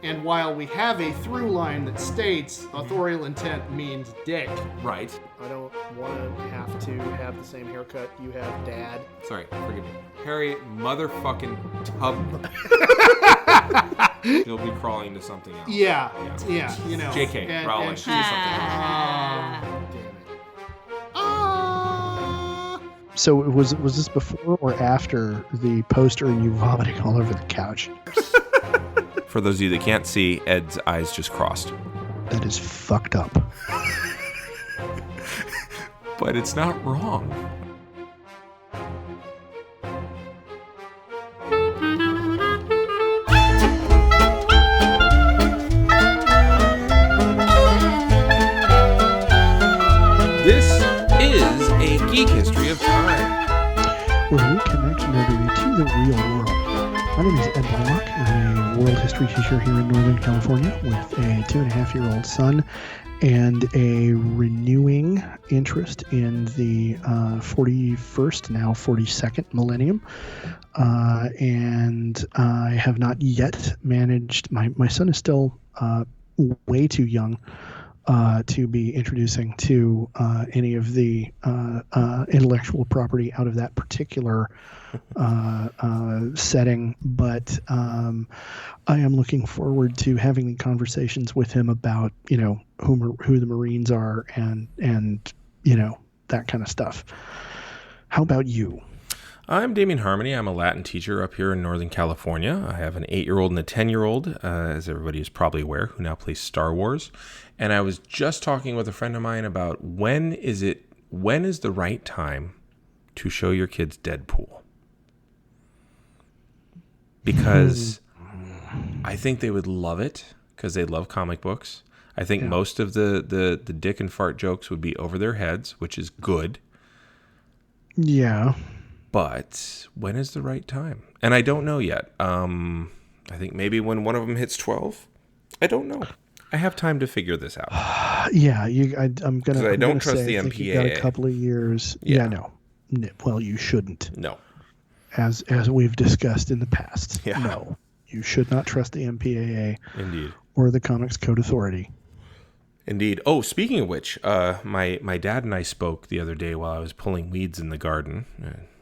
And while we have a through line that states authorial intent means dick. Right. I don't want to have the same haircut you have, Dad. Sorry, forgive me. Harry motherfucking Tubman. He'll be crawling to something else. Yeah, you know. JK, Rowling, do something else. Damn it. So was this before or after the poster and you vomiting all over the couch? For those of you that can't see, Ed's eyes just crossed. That is fucked up. But it's not wrong. This is a Geek History of Time, Where we connect nerdery to the real world. My name is Ed Blaylock. I'm a world history teacher here in Northern California with a 2.5-year-old son and a renewing interest in the 41st, now 42nd millennium. And I have not yet managed, my son is still way too young to be introducing to any of the intellectual property out of that particular setting, but I am looking forward to having the conversations with him about, you know, who the Marines are and you know, that kind of stuff. How about you? I'm Damian Harmony. I'm a Latin teacher up here in Northern California. I have an 8-year-old and a 10-year-old, as everybody is probably aware, who now plays Star Wars. And I was just talking with a friend of mine about when is the right time to show your kids Deadpool? Because I think they would love it because they love comic books. I think most of the dick and fart jokes would be over their heads, which is good. Yeah. But when is the right time? And I don't know yet. I think maybe when one of them hits 12. I don't know. I have time to figure this out. Yeah, I'm gonna. I don't trust say, the I think MPAA. you've got a couple of years. Yeah. No. Well, you shouldn't. No. As we've discussed in the past. Yeah. No, you should not trust the MPAA. Indeed. Or the Comics Code Authority. Indeed. Oh, speaking of which, my dad and I spoke the other day while I was pulling weeds in the garden.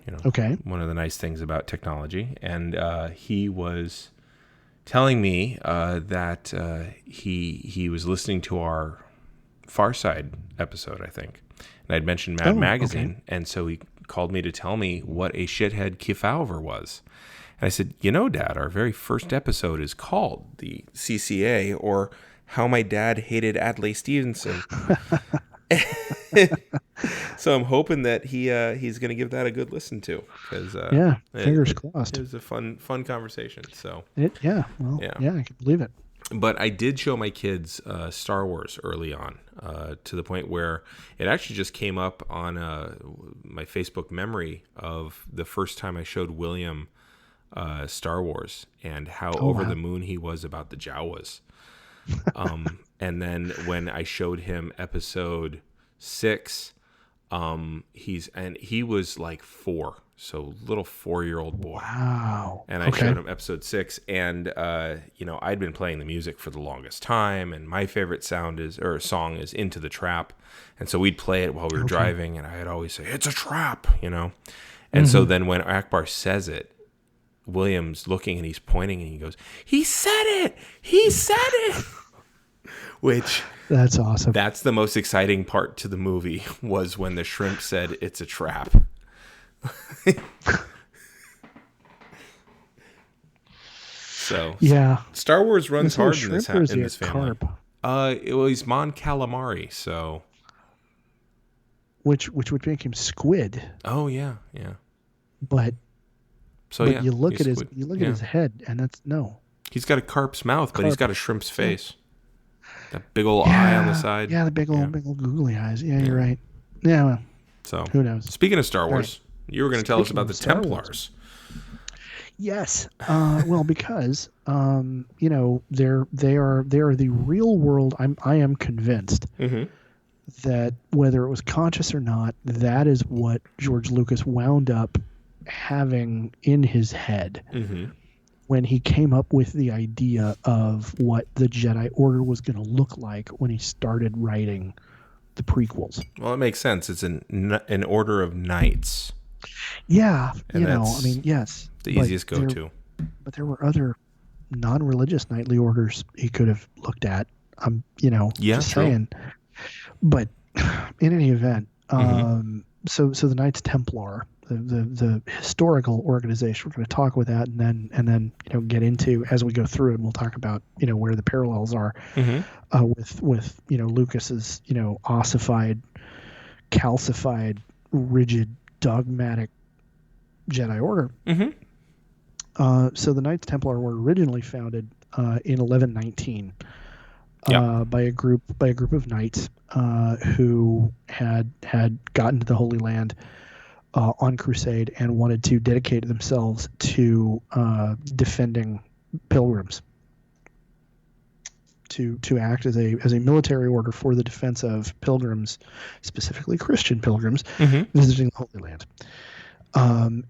You know, Okay. One of the nice things about technology, and he was telling me that he was listening to our Far Side episode, I think, and I'd mentioned Mad Magazine, okay. and so he called me to tell me what a shithead Kefauver was. And I said, you know, Dad, our very first episode is called the CCA, or How My Dad Hated Adlai Stevenson. So I'm hoping that he's going to give that a good listen to, because fingers crossed. It was a fun conversation. So I can believe it. But I did show my kids Star Wars early on, to the point where it actually just came up on my Facebook memory of the first time I showed William Star Wars and how over the moon he was about the Jawas. And then when I showed him episode 6, he was like 4, so little 4-year-old boy. Wow. And I showed him episode 6, and I'd been playing the music for the longest time, and my favorite song is Into the Trap, and so we'd play it while we were driving, and I'd always say, it's a trap, you know. And so then when Akbar says it, William's looking and he's pointing and he goes, he said it, which that's awesome. That's the most exciting part to the movie, was when the shrimp said it's a trap. So yeah, Star Wars runs hard in this family. Carp? He's Mon Calamari, so which would make him squid. Oh yeah. But you look at his head, and that's no. He's got a carp's mouth, but he's got a shrimp's face. That big old eye on the side. Yeah, the big old googly eyes. Yeah, you're right. Yeah, well, so who knows? Speaking of Star Wars, you were going to tell us about the Templars. Yes. Well, because they are the real world. I am convinced that whether it was conscious or not, that is what George Lucas wound up having in his head. when he came up with the idea of what the Jedi Order was going to look like when he started writing the prequels. Well, it makes sense. It's an order of knights. Yeah, And yes. The easiest go-to. But there were other non-religious knightly orders he could have looked at. Just true. saying. But in any event, so the Knights Templar, the historical organization, we're going to talk with that, and then get into, as we go through it, and we'll talk about where the parallels are with Lucas's ossified, calcified, rigid, dogmatic Jedi Order. So the Knights Templar were originally founded in 1119 by a group of knights who had gotten to the Holy Land on crusade and wanted to dedicate themselves to defending pilgrims, to act as a military order for the defense of pilgrims, specifically Christian pilgrims visiting the Holy Land.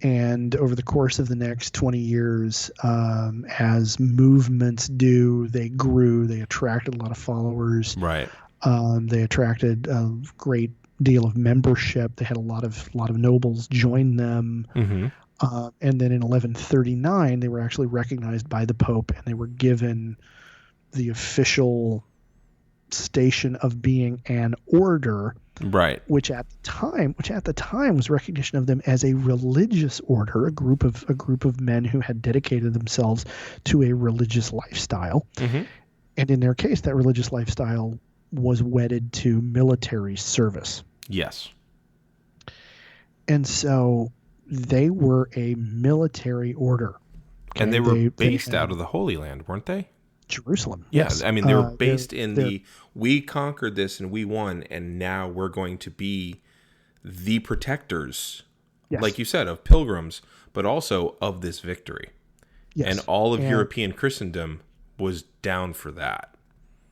And over the course of the next 20 years, as movements do, they grew. They attracted a lot of followers. Right. They attracted a great deal of membership. They had a lot of nobles join them. And then in 1139, they were actually recognized by the Pope, and they were given the official station of being an order. Right. Which at the time was recognition of them as a religious order, a group of men who had dedicated themselves to a religious lifestyle. And in their case, that religious lifestyle was wedded to military service. Yes. And they were a military order. Okay? And they were based out of the Holy Land, weren't they? Jerusalem. Yeah, Yes. I mean, they were based in we conquered this and we won, and now we're going to be the protectors, like you said, of pilgrims, but also of this victory. Yes. And all of European Christendom was down for that.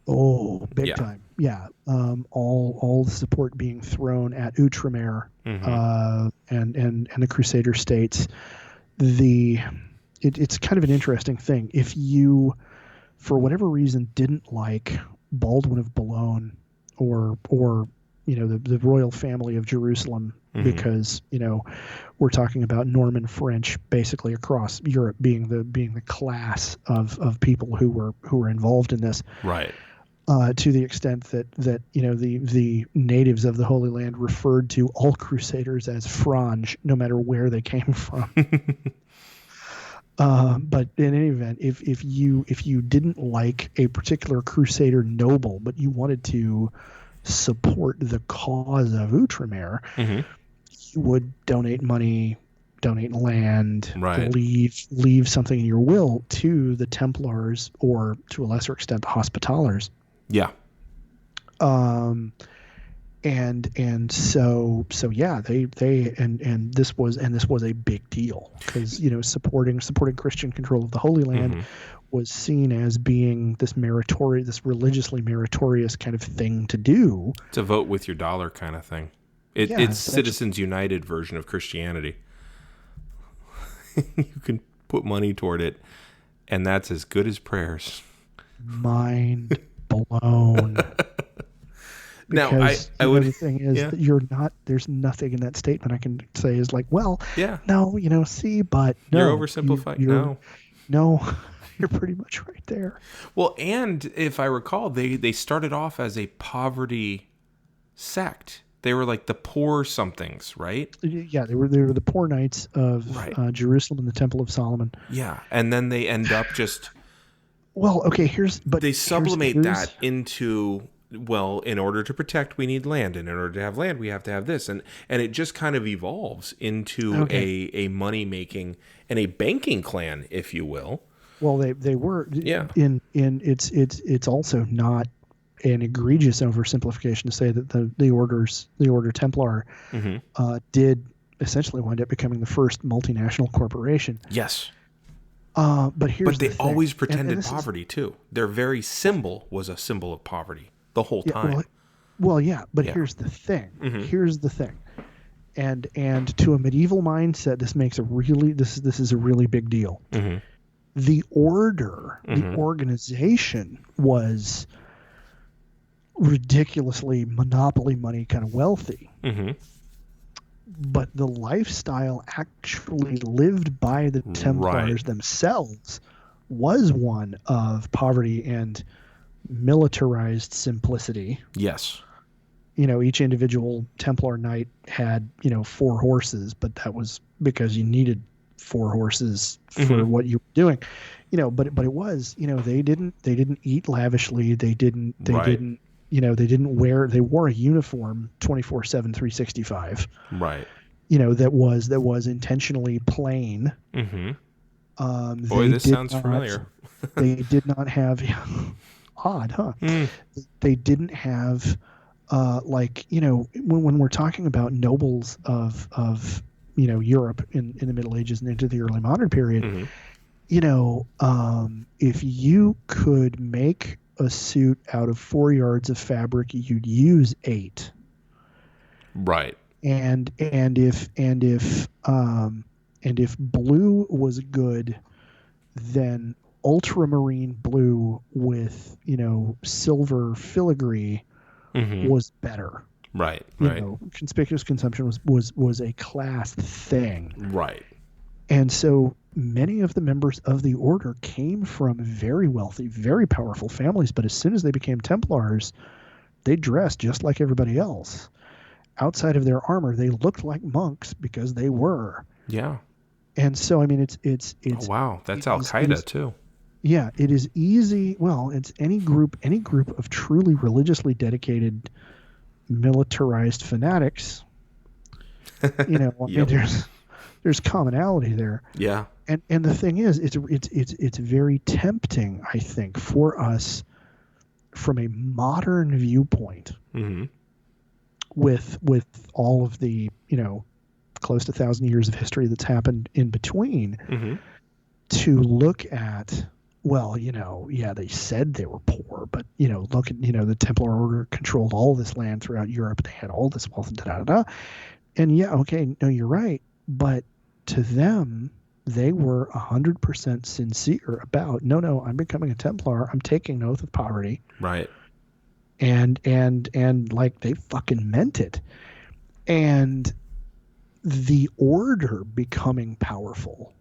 Oh, big time. Yeah. All the support being thrown at Outremer and the Crusader states. It's kind of an interesting thing. If you, for whatever reason, didn't like Baldwin of Boulogne or the royal family of Jerusalem, because we're talking about Norman French basically across Europe being the class of people who were involved in this, right? To the extent that the natives of the Holy Land referred to all Crusaders as Frange, no matter where they came from. But in any event, if you didn't like a particular Crusader noble, but you wanted to support the cause of Outremer, you would donate money, donate land, leave something in your will to the Templars, or to a lesser extent the Hospitallers. Yeah. And so yeah, they this was a big deal, because supporting Christian control of the Holy Land was seen as being this religiously meritorious kind of thing to do. It's a vote with your dollar kind of thing. It's Citizens United version of Christianity. You can put money toward it, and that's as good as prayers. Mind blown. Now, I would. The thing is that there's nothing in that statement I can say is like, well, no, but no. You're oversimplifying. No, you're pretty much right there. Well, and if I recall, they started off as a poverty sect. They were like the poor somethings, right? Yeah, they were the poor knights of Jerusalem and the Temple of Solomon. Yeah, and then they end up just. Well, okay. They sublimate that into. Well, in order to protect, we need land, and in order to have land, we have to have this, and it just kind of evolves into a money making and a banking clan, if you will. Well, they were in it's also not an egregious oversimplification to say that the Order Templar did essentially wind up becoming the first multinational corporation. Yes. But they always pretended poverty too. Their very symbol was a symbol of poverty. The whole time. Here's the thing. Here's the thing. And to a medieval mindset, this makes this is a really big deal. The order, the organization was ridiculously monopoly money kind of wealthy. But the lifestyle actually lived by the Templars themselves was one of poverty and militarized simplicity. Yes. Each individual Templar knight had, 4 horses, but that was because you needed 4 horses for what you were doing. But it was, they didn't eat lavishly. They didn't they wore a uniform 24/7, 365. Right. That was intentionally plain. Boy, this sounds familiar. They did not have odd, huh? They didn't have when we're talking about nobles of Europe in the Middle Ages and into the early modern period, if you could make a suit out of 4 yards of fabric, you'd use 8. Right. And if blue was good, then ultramarine blue with silver filigree was better. Right. Conspicuous consumption was a class thing. Right. And so many of the members of the order came from very wealthy, very powerful families, but as soon as they became Templars, they dressed just like everybody else. Outside of their armor, they looked like monks because they were. Yeah. And so, I mean, it's oh, wow, that's Al-Qaeda too. Yeah, it is easy. Well, it's any group of truly religiously dedicated, militarized fanatics. There's commonality there. Yeah. And the thing is, it's very tempting, I think, for us from a modern viewpoint, with all of the close to 1,000 years of history that's happened in between, to look at, well, they said they were poor, but look at the Templar Order controlled all this land throughout Europe. They had all this wealth and da-da-da-da. And yeah, okay, no, you're right, but to them, they were 100% sincere about, no, I'm becoming a Templar. I'm taking an oath of poverty. Right. And like they fucking meant it. And the order becoming powerful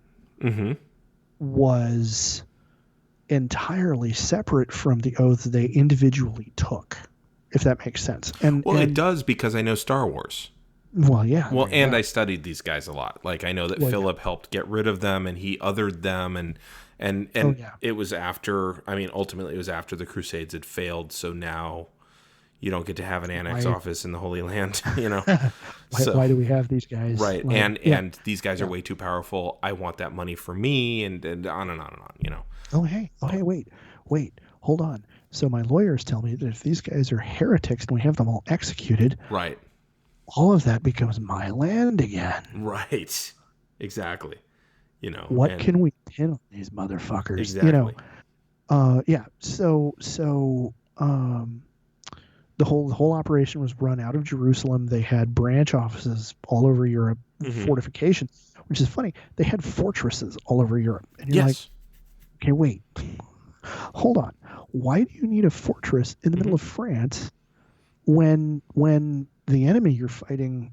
was entirely separate from the oaths they individually took, if that makes sense. And it does, because I know Star Wars. Well, yeah. Well, and I studied these guys a lot. Like, I know that Philip helped get rid of them, and he othered them, and it was after. I mean, ultimately, it was after the Crusades had failed. So now, you don't get to have an annex office in the Holy Land. Why do we have these guys? Right, and these guys are way too powerful. I want that money for me, and on and on and on. Oh hey, wait, hold on. So my lawyers tell me that if these guys are heretics and we have them all executed, right, all of that becomes my land again. Right. Exactly. What can we pin on these motherfuckers? Exactly. Yeah. So the whole operation was run out of Jerusalem. They had branch offices all over Europe, fortifications, which is funny. They had fortresses all over Europe. And you're like, okay, wait, hold on. Why do you need a fortress in the middle of France when the enemy you're fighting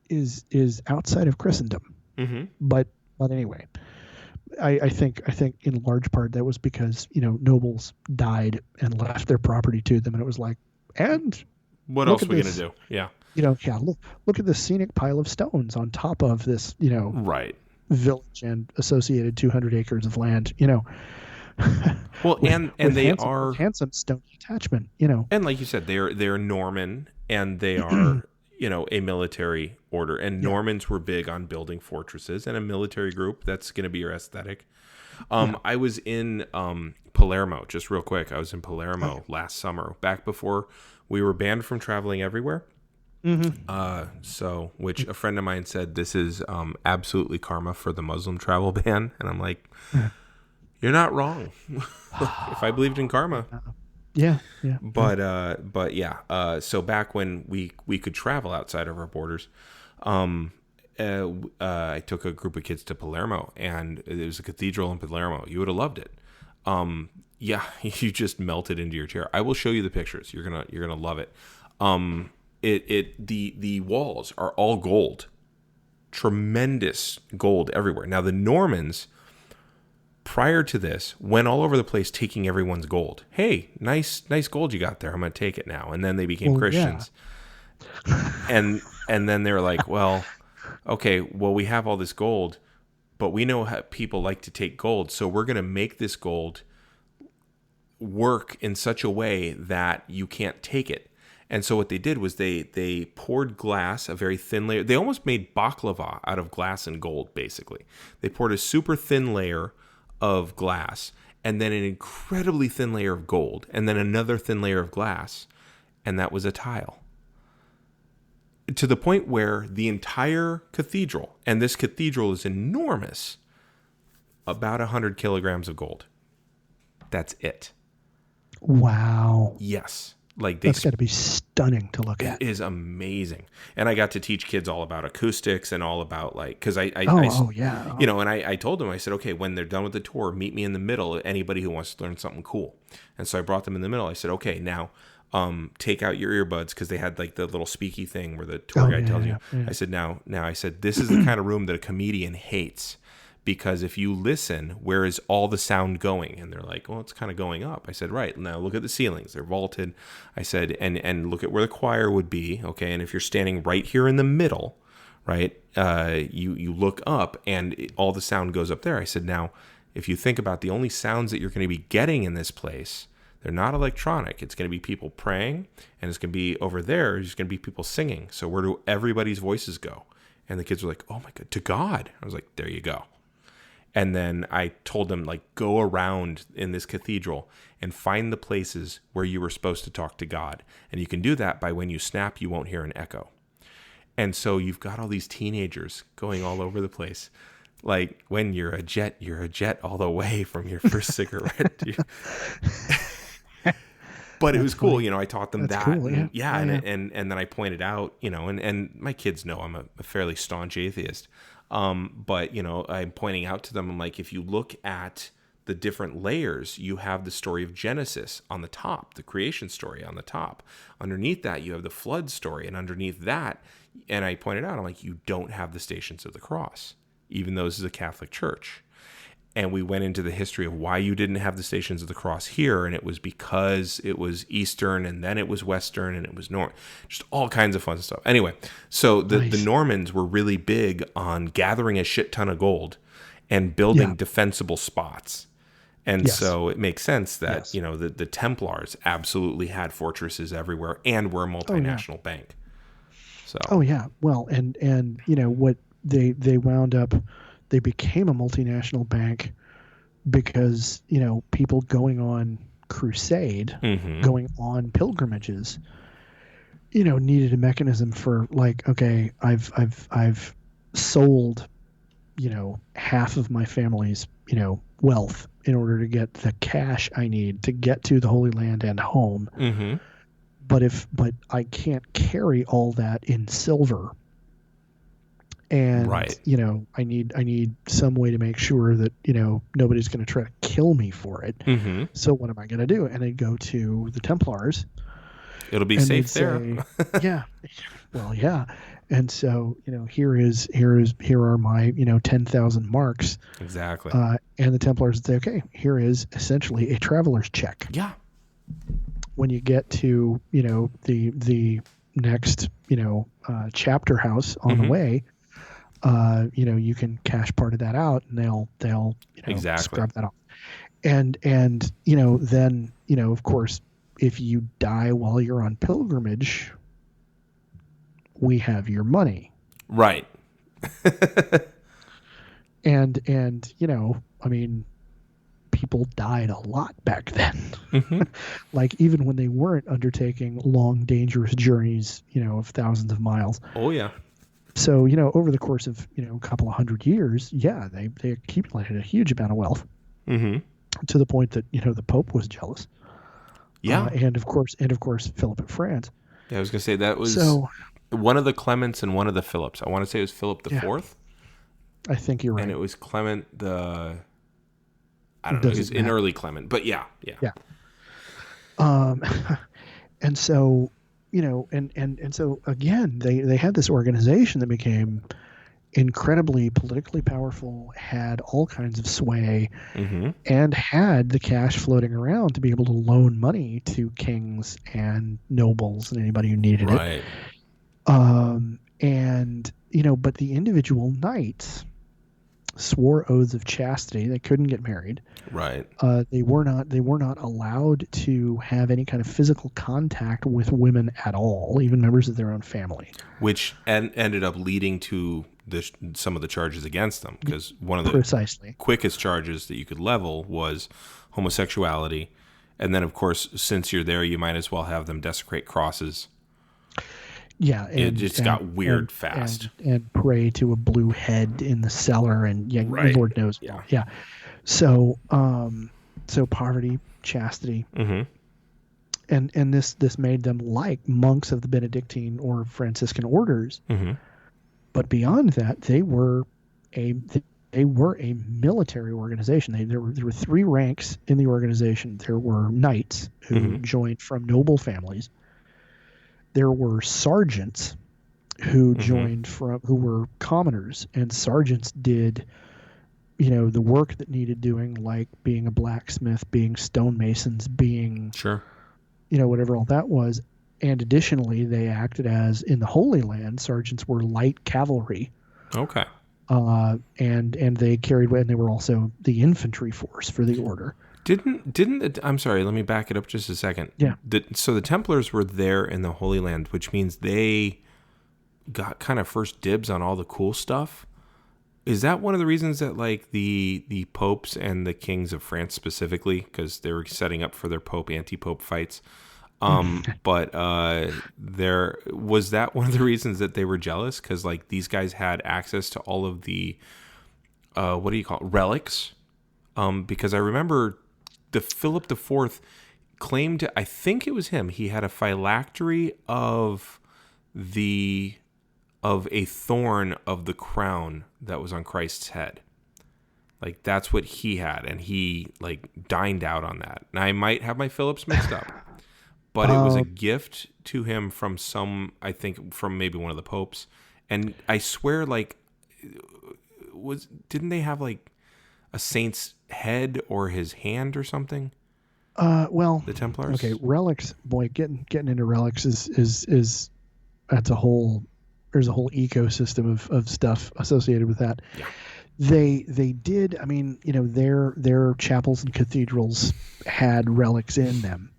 is outside of Christendom? But anyway, I think in large part that was because nobles died and left their property to them, and it was like, and what else are we gonna do? Yeah, look at the scenic pile of stones on top of this right village and associated 200 acres of land. Well, and they are handsome stone attachment, and like you said, they're Norman, and they are a military order, and Normans were big on building fortresses, and a military group, that's going to be your aesthetic. I was in Palermo, just real quick. I was in Palermo last summer, back before we were banned from traveling everywhere. Which a friend of mine said, this is absolutely karma for the Muslim travel ban, and I'm like, you're not wrong. If I believed in karma. Yeah. But yeah. So back when we could travel outside of our borders, I took a group of kids to Palermo, and it was a cathedral in Palermo. You would have loved it. Yeah, you just melted into your chair. I will show you the pictures. You're gonna love it. The walls are all gold, tremendous gold everywhere. Now the Normans, prior to this, went all over the place taking everyone's gold. Hey, nice gold you got there. I'm gonna take it now. And then they became Christians. Yeah. And then they were like, well, okay, well, we have all this gold, but we know how people like to take gold, so we're gonna make this gold work in such a way that you can't take it. And so what they did was they poured glass, a very thin layer. They almost made baklava out of glass and gold, basically. They poured a super thin layer of glass, and then an incredibly thin layer of gold, and then another thin layer of glass, and that was a tile. To the point where the entire cathedral, and this cathedral is enormous, about 100 kilograms of gold. That's it. Wow. Yes. Like that's got to be stunning to look at. It is amazing. And I got to teach kids all about acoustics and all about because I you know, and I told them, I said, okay, when they're done with the tour, meet me in the middle, anybody who wants to learn something cool. And so I brought them in the middle. I said, okay, now take out your earbuds, because they had like the little speaky thing where the tour guide tells you. Yeah. I said, now I said, this is the kind of room that a comedian hates. Because if you listen, where is all the sound going? And they're like, well, it's kind of going up. I said, right. Now look at the ceilings. They're vaulted. I said, and look at where the choir would be. Okay. And if you're standing right here in the middle, right, you look up and all the sound goes up there. I said, now, if you think about the only sounds that you're going to be getting in this place, they're not electronic. It's going to be people praying, and it's going to be over there. There's going to be people singing. So where do everybody's voices go? And the kids were like, oh my God, to God. I was like, there you go. And then I told them, like, go around in this cathedral and find the places where you were supposed to talk to God. And you can do that by when you snap, you won't hear an echo. And so you've got all these teenagers going all over the place. Like, when you're a jet all the way from your first cigarette. But it was cool. Funny. You know, I taught them that. Cool, yeah. And then I pointed out, you know, and my kids know I'm a fairly staunch atheist. But, you know, I'm pointing out to them, I'm like, if you look at the different layers, you have the story of Genesis on the top, the creation story on the top. Underneath that, you have the flood story. And underneath that, and I pointed out, I'm like, you don't have the Stations of the Cross, even though this is a Catholic church. And we went into the history of why you didn't have the Stations of the Cross here. And it was because it was Eastern, and then it was Western, and it was North. Just all kinds of fun stuff. Anyway, so the Normans were really big on gathering a shit ton of gold and building defensible spots. And so it makes sense that, you know, the Templars absolutely had fortresses everywhere and were a multinational bank. So. Oh, yeah. Well, and you know, what they wound up... They became a multinational bank because, you know, people going on crusade, going on pilgrimages, you know, needed a mechanism for, like, okay, I've sold, you know, half of my family's, you know, wealth in order to get the cash I need to get to the Holy Land and home. Mm-hmm. But I can't carry all that in silver. And, you know, I need some way to make sure that, you know, nobody's going to try to kill me for it. Mm-hmm. So what am I going to do? And I'd go to the Templars. It'll be safe there. Say, yeah. Well, yeah. And so, you know, here are my, you know, 10,000 marks. Exactly. And the Templars would say, okay, here is essentially a traveler's check. Yeah. When you get to, you know, the next, you know, chapter house on the way, you know, you can cash part of that out, and they'll you know, scrub that off. And you know, then, you know, of course, if you die while you're on pilgrimage, we have your money. Right. and you know, I mean, people died a lot back then. Mm-hmm. Like, even when they weren't undertaking long, dangerous journeys, you know, of thousands of miles. Oh yeah. So, you know, over the course of, you know, a couple of 100 years, they accumulated a huge amount of wealth, to the point that, you know, the Pope was jealous. Yeah. And of course, Philip of France. Yeah, I was going to say that was one of the Clements and one of the Philips. I want to say it was Philip the Fourth. I think you're right. And it was Clement I don't know. It was an early Clement, but yeah. And so, and so again, they had this organization that became incredibly politically powerful, had all kinds of sway, and had the cash floating around to be able to loan money to kings and nobles and anybody who needed it. And but the individual knights swore oaths of chastity. They couldn't get married. Right. They were not allowed to have any kind of physical contact with women at all, even members of their own family. Which ended up leading to some of the charges against them, because one of the quickest charges that you could level was homosexuality, and then of course, since you're there, you might as well have them desecrate crosses. Yeah, and it just got weird fast. And pray to a blue head in the cellar, and Lord knows. Yeah. So, so poverty, chastity, and this made them like monks of the Benedictine or Franciscan orders. But beyond that, they were a military organization. There were three ranks in the organization. There were knights who joined from noble families. There were sergeants who joined who were commoners, and sergeants did, the work that needed doing, like being a blacksmith, being stonemasons, being whatever all that was. And additionally, they acted as, in the Holy Land, sergeants were light cavalry. Okay. And they carried, and they were also the infantry force for the order. I'm sorry, let me back it up just a second. Yeah. So the Templars were there in the Holy Land, which means they got kind of first dibs on all the cool stuff. Is that one of the reasons that, like, the popes and the kings of France specifically, because they were setting up for their anti-pope fights, but there was that one of the reasons that they were jealous, because like these guys had access to all of the what do you call it, relics, because I remember the Philip IV claimed, I think it was him, he had a phylactery of a thorn of the crown that was on Christ's head. Like, that's what he had, and he like dined out on that. Now, I might have my Philips mixed up, but it was a gift to him from I think from maybe one of the popes. And I swear, like, didn't they have like a saint's head or his hand or something? Well, the Templars. Okay, relics. Boy, getting into relics is there's a whole ecosystem of stuff associated with that. Yeah. They did. I mean, their chapels and cathedrals had relics in them,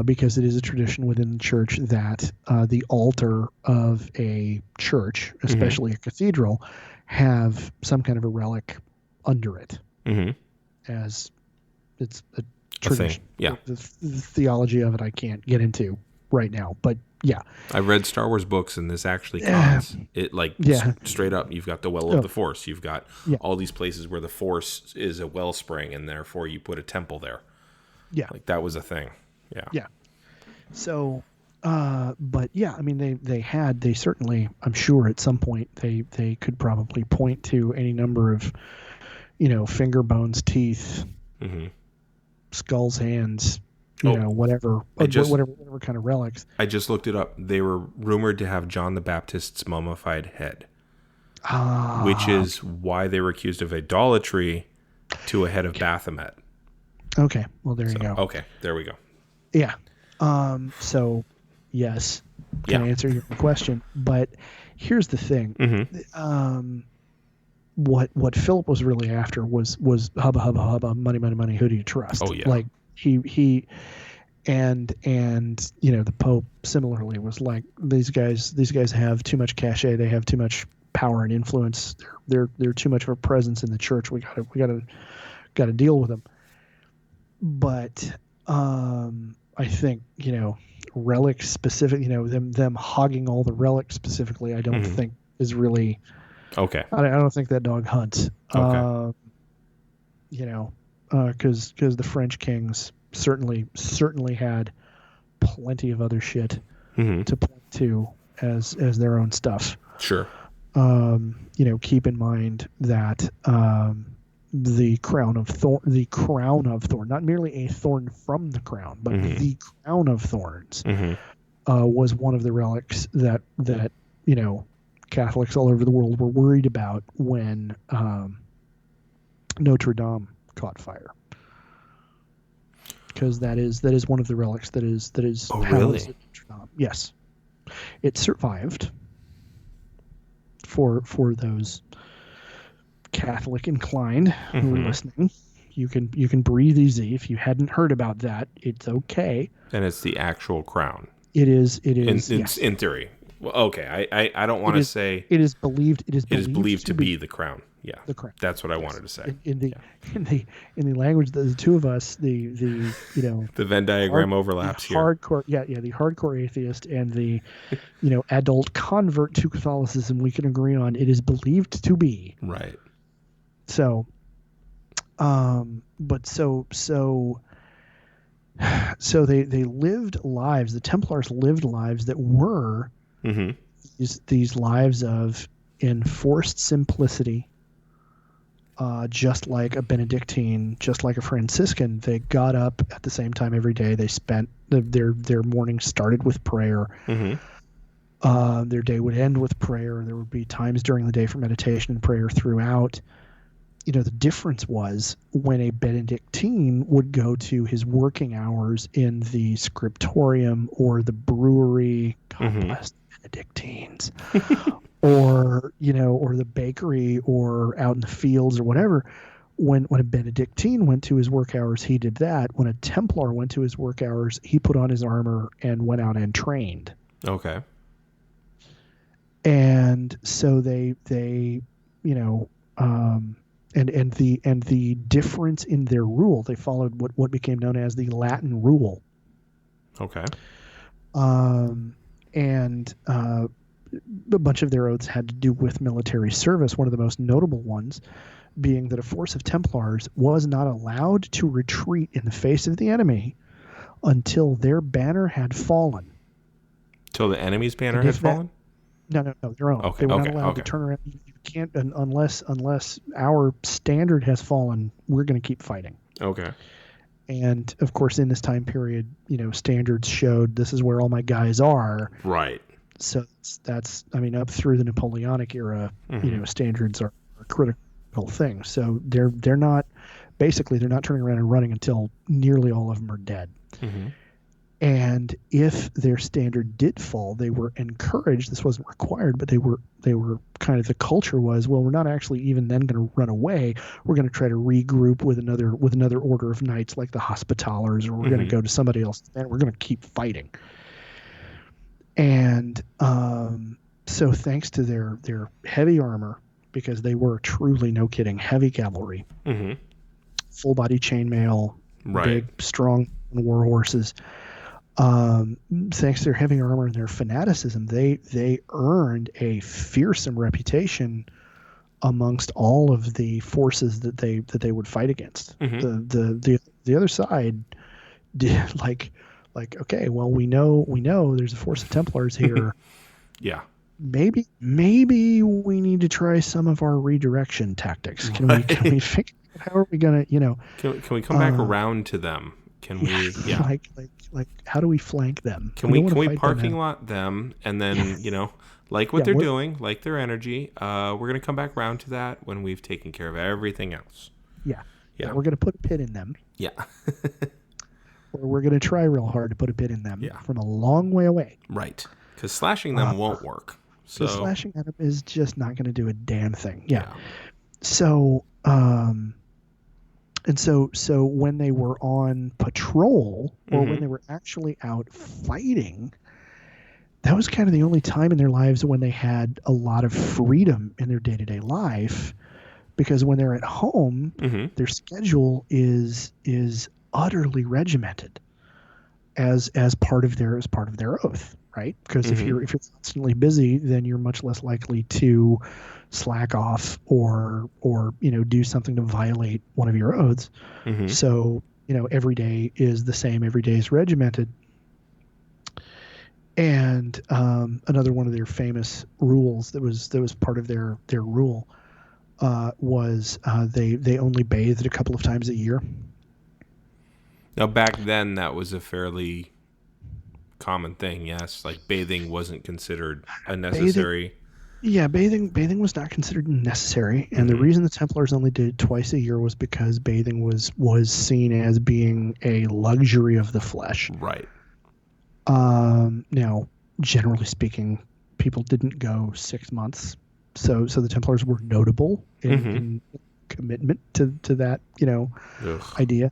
because it is a tradition within the church that the altar of a church, especially a cathedral, have some kind of a relic under it, as it's a tradition. Yeah. The theology of it I can't get into right now, but yeah. I've read Star Wars books, and this actually counts. It straight up. You've got the well of the Force. You've got all these places where the Force is a wellspring, and therefore you put a temple there. Yeah, like that was a thing. Yeah. Yeah. So, but yeah, I mean, they certainly, I'm sure at some point they could probably point to any number of, finger bones, teeth, skulls, hands. Whatever kind of relics. I just looked it up. They were rumored to have John the Baptist's mummified head, which is why they were accused of idolatry to a head of Baphomet. Okay, well there you go. Okay, there we go. Yeah. So, yes, can answer your question. But here's the thing. What Philip was really after was hubba, money, who do you trust? Oh yeah. Like he and the Pope similarly was like, these guys have too much cachet, they have too much power and influence, they're too much of a presence in the church, we gotta deal with them. But I think relics specific, them hogging all the relics specifically, I don't think is really okay. I don't think that dog hunts. Okay. Because the French kings certainly had plenty of other shit to point to as their own stuff. Sure. Keep in mind that the crown of thorn, not merely a thorn from the crown, but the crown of thorns, was one of the relics that Catholics all over the world were worried about when Notre Dame caught fire, because that is one of the relics that is Oh, housed really? at Notre Dame. Yes, it survived. For those Catholic inclined who are listening, you can breathe easy. If you hadn't heard about that, it's okay. And it's the actual crown. It is. Yes. In theory. Well, okay. I don't want to say it is believed. It is believed to be the crown. Yeah, the crown. That's what I wanted to say. In the language that the two of us, the the Venn diagram overlaps here. Hardcore, the hardcore atheist and the adult convert to Catholicism, we can agree on it is believed to be right. So, but so they lived lives. The Templars lived lives that were these lives of enforced simplicity. Just like a Benedictine, just like a Franciscan, they got up at the same time every day. They spent their morning started with prayer. Their day would end with prayer. There would be times during the day for meditation and prayer throughout. The difference was when a Benedictine would go to his working hours in the scriptorium or the brewery. God bless the Benedictines. Or the bakery, or out in the fields, or whatever. When a Benedictine went to his work hours, he did that. When a Templar went to his work hours, he put on his armor and went out and trained. Okay. And so and the difference in their rule, they followed what became known as the Latin rule. Okay. A bunch of their oaths had to do with military service, one of the most notable ones being that a force of Templars was not allowed to retreat in the face of the enemy until their banner had fallen. Till the enemy's banner had fallen? No, their own. Okay, they were not allowed to turn around. You can't, unless our standard has fallen, we're going to keep fighting. Okay. And, of course, in this time period, standards showed this is where all my guys are. Right. So that's up through the Napoleonic era, standards are a critical thing. So they're not turning around and running until nearly all of them are dead. And if their standard did fall, they were encouraged. This wasn't required, but they were kind of, the culture was, well, we're not actually even then going to run away. We're going to try to regroup with another order of knights like the Hospitallers, or we're going to go to somebody else, and we're going to keep fighting. And so thanks to their heavy armor, because they were truly, no kidding, heavy cavalry, full body chainmail, big, strong war horses. Thanks to their heavy armor and their fanaticism, they earned a fearsome reputation amongst all of the forces that they would fight against. The other side did like, okay, well, we know there's a force of Templars here. Yeah. Maybe we need to try some of our redirection tactics. Can we figure out how are we gonna, Can we come back around to them? Can we? Yeah. Like how do we flank them? Can we parking lot them, and then like what they're doing, like their energy. We're gonna come back around to that when we've taken care of everything else. Yeah. Yeah. We're gonna put a pin in them. Yeah. Or we're going to try real hard to put a bit in them from a long way away. Right. Because slashing them won't work. So slashing at them is just not going to do a damn thing. Yeah. So, so when they were on patrol, or when they were actually out fighting, that was kind of the only time in their lives when they had a lot of freedom in their day-to-day life. Because when they're at home, their schedule is utterly regimented as part of their oath, right? Because if you're constantly busy, then you're much less likely to slack off or do something to violate one of your oaths. So every day is the same. Every day is regimented. And another one of their famous rules that was part of their rule was they only bathed a couple of times a year. Now, back then, that was a fairly common thing, yes? Like, bathing wasn't considered a necessary... Bathing was not considered necessary, and the reason the Templars only did it twice a year was because bathing was seen as being a luxury of the flesh. Right. Now, generally speaking, people didn't go 6 months, so the Templars were notable in commitment to that idea.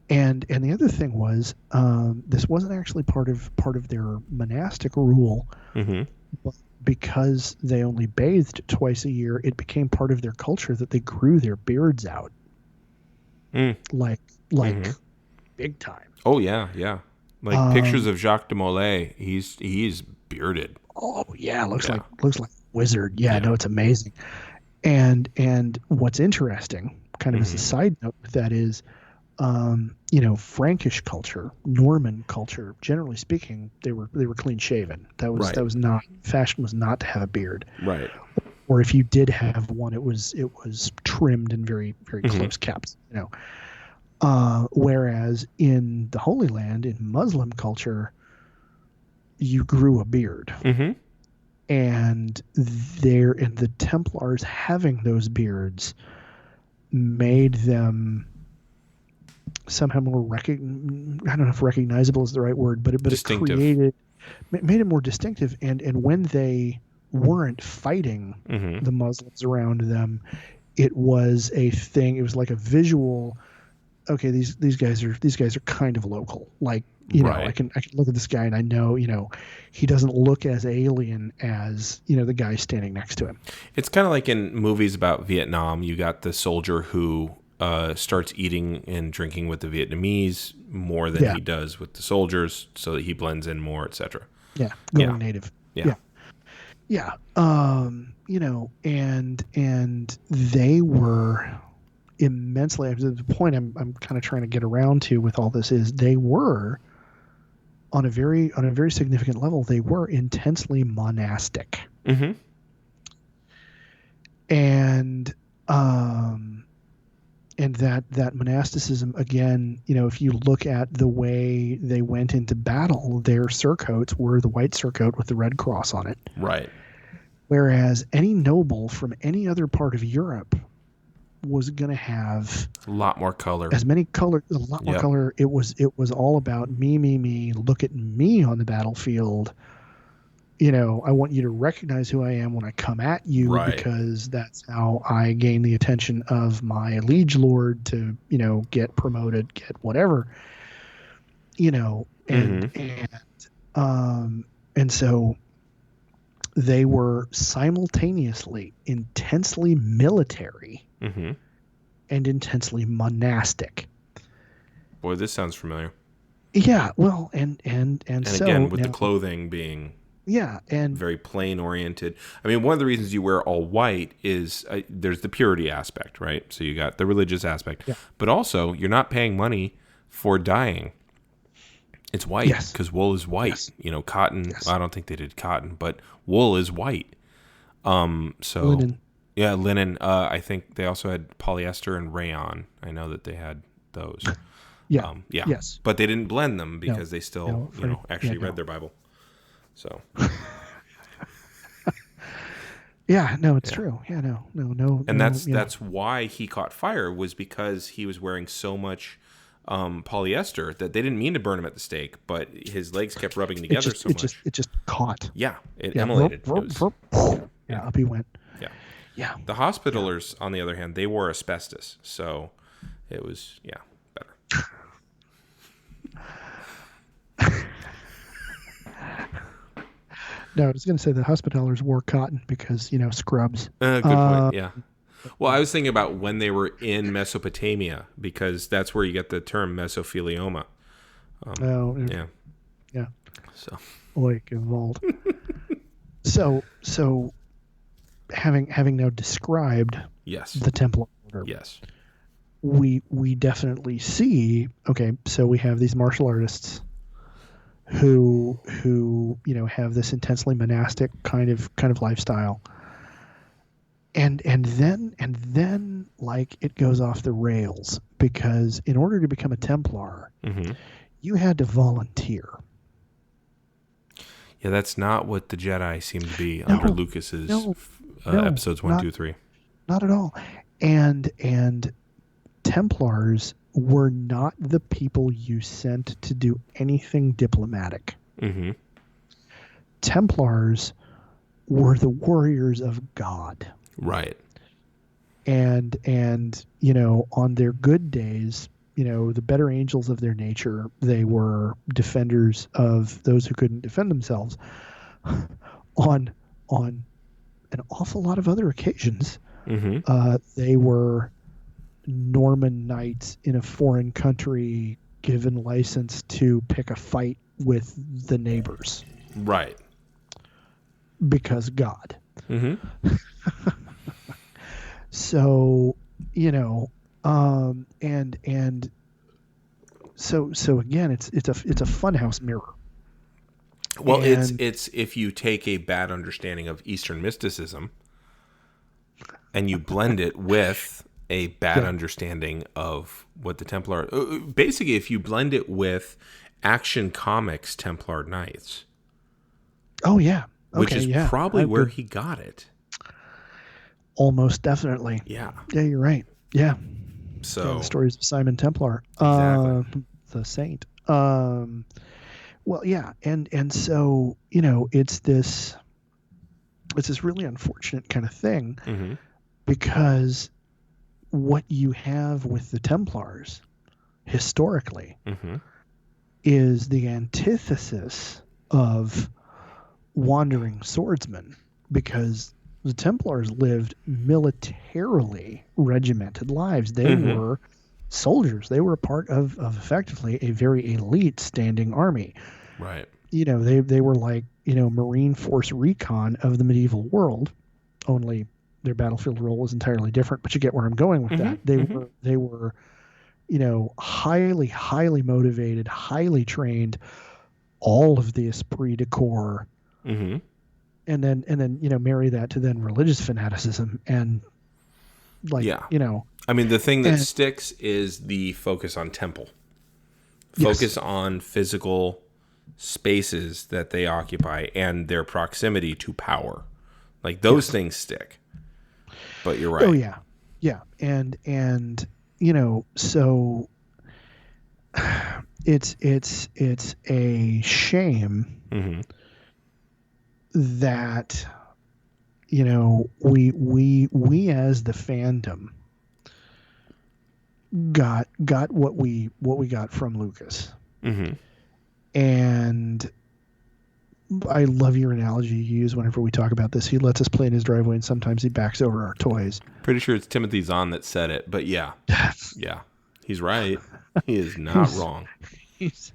And the other thing was this wasn't actually part of their monastic rule, but because they only bathed twice a year, it became part of their culture that they grew their beards out, like big time. Oh yeah. Like pictures of Jacques de Molay, he's bearded. Oh yeah, looks like a wizard. Yeah, no, it's amazing. And what's interesting, kind of as a side note, with that is, Frankish culture, Norman culture, generally speaking, they were clean shaven. That was not fashion, was not to have a beard. Right. Or if you did have one, it was trimmed and very, very close kept. Whereas in the Holy Land, in Muslim culture, you grew a beard. And the Templars having those beards made them somehow more I don't know if recognizable is the right word, but it made it more distinctive. And when they weren't fighting the Muslims around them, it was a thing. It was like a visual. Okay, these guys are kind of local. Like, I can look at this guy and I know, he doesn't look as alien as, the guy standing next to him. It's kind of like in movies about Vietnam. You got the soldier who starts eating and drinking with the Vietnamese more than he does with the soldiers, so that he blends in more, etc. Yeah, going native. Yeah. And they were immensely, the point I'm kind of trying to get around to with all this is they were on a very significant level, they were intensely monastic. And that monasticism, again, if you look at the way they went into battle, their surcoats were the white surcoat with the red cross on it. Right. Whereas any noble from any other part of Europe was going to have a lot more color. A lot more color. It was all about me. Look at me on the battlefield. I want you to recognize who I am when I come at you, because that's how I gain the attention of my liege lord to, get promoted, get whatever, and so they were simultaneously intensely military and intensely monastic. Boy, this sounds familiar. Yeah, well, and so again, with the clothing being and very plain oriented. I mean, one of the reasons you wear all white is there's the purity aspect, right? So you got the religious aspect, but also you're not paying money for dyeing. It's white because wool is white. Cotton. Yes. I don't think they did cotton, but wool is white. So linen. Yeah, linen. I think they also had polyester and rayon. I know that they had those. Yes. But they didn't blend them because they still, actually read their Bible. So. It's true. No. And that's why he caught fire, was because he was wearing so much polyester that they didn't mean to burn him at the stake, but his legs kept rubbing together so much. It just caught. Yeah, it emulated. Up he went. Yeah. The Hospitallers, on the other hand, they wore asbestos, so it was better. No, I was going to say the Hospitallers wore cotton because, scrubs. Good point, yeah. Well, I was thinking about when they were in Mesopotamia, because that's where you get the term mesothelioma. Yeah. So. Like evolved. So having now described the Templar Order, we definitely see, okay, so we have these martial artists who have this intensely monastic kind of lifestyle. And then like it goes off the rails, because in order to become a Templar, you had to volunteer. Yeah, that's not what the Jedi seem to be under Lucas's episodes 1, 2, 3. Not at all. And Templars were not the people you sent to do anything diplomatic. Mm-hmm. Templars were the warriors of God. Right. And on their good days, the better angels of their nature, they were defenders of those who couldn't defend themselves. On an awful lot of other occasions, they were Norman knights in a foreign country given license to pick a fight with the neighbors. Right. Because God. Mm-hmm. So, and so again, it's a funhouse mirror. Well, it's if you take a bad understanding of Eastern mysticism and you blend it with a bad understanding of what the Templar, basically, if you blend it with Action Comics Templar Knights. Oh yeah, which is probably where he got it. Almost definitely. Yeah. Yeah, you're right. Yeah. So the stories of Simon Templar, exactly. The saint. Well, yeah, and so it's this really unfortunate kind of thing, because what you have with the Templars historically is the antithesis of wandering swordsmen, because the Templars lived militarily regimented lives. They were soldiers. They were a part of effectively a very elite standing army. Right. They were like, Marine Force Recon of the medieval world, only their battlefield role was entirely different, but you get where I'm going with that. They were, highly, highly motivated, highly trained, all of the esprit de corps. And then marry that to then religious fanaticism and I mean, the thing that sticks is the focus on temple. Focus on physical spaces that they occupy and their proximity to power. Like those things stick. But you're right. Oh yeah. Yeah. And so it's a shame that we as the fandom got what we got from Lucas. And I love your analogy you use whenever we talk about this. He lets us play in his driveway and sometimes he backs over our toys. Pretty sure it's Timothy Zahn that said it, but yeah, he's right. He is not wrong. He's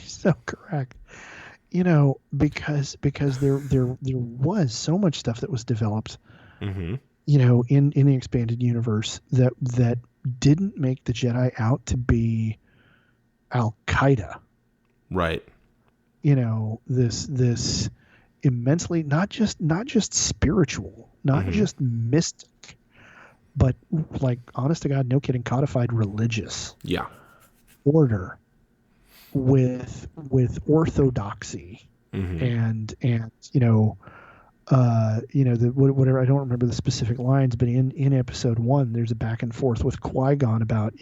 so correct. Because there was so much stuff that was developed, in the expanded universe that didn't make the Jedi out to be Al-Qaeda. Right. This immensely not just spiritual, not just mystic, but like honest to God, no kidding, codified religious order with orthodoxy and whatever, I don't remember the specific lines, but in episode 1 there's a back and forth with Qui-Gon about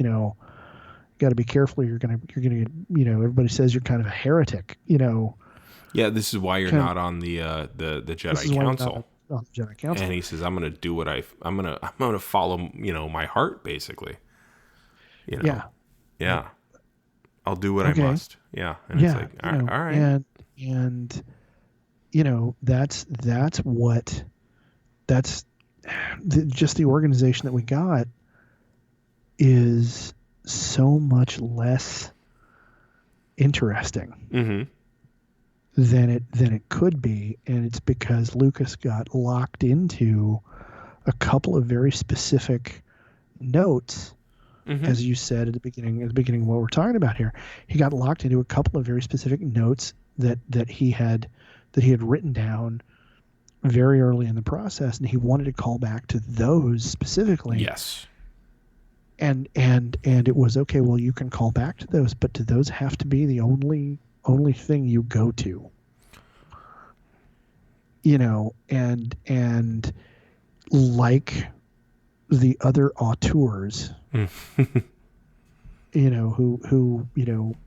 got to be careful, you're gonna get, everybody says you're kind of a heretic, Yeah, this is why you're not on the Jedi Council. On the Jedi Council. And he says, I'm gonna do what I'm gonna follow, my heart, basically. Yeah. I'll do what I must. Yeah. And it's like, all right. And that's just the organization that we got is so much less interesting than it could be. And it's because Lucas got locked into a couple of very specific notes as you said at the beginning of what we're talking about here. He got locked into a couple of very specific notes that he had written down very early in the process, and he wanted to call back to those specifically. Yes. And it was okay. Well, you can call back to those, but do those have to be the only thing you go to? And like the other auteurs, who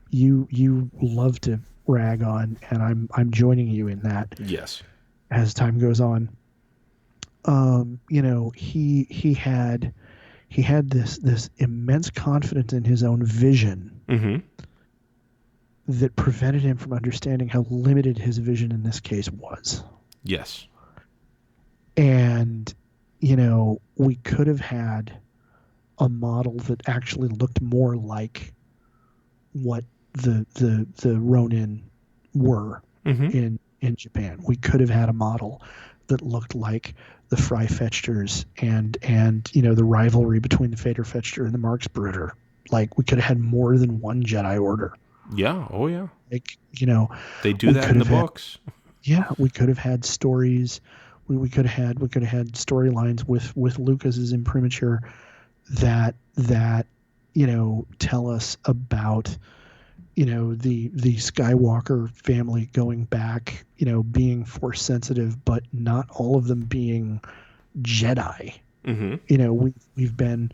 you love to rag on, and I'm joining you in that. Yes. As time goes on, he had this immense confidence in his own vision that prevented him from understanding how limited his vision in this case was. Yes. And, we could have had a model that actually looked more like what the Ronin were in Japan. We could have had a model that looked like the Freifetchters and the rivalry between the Vaderfechter and the Marksbrüder. Like, we could have had more than one Jedi Order. Yeah. Oh, yeah. Like, they do that in the books. Yeah, we could have had stories. We could have had storylines with Lucas's imprimatur that tell us about the Skywalker family going back, being Force sensitive, but not all of them being Jedi. We've been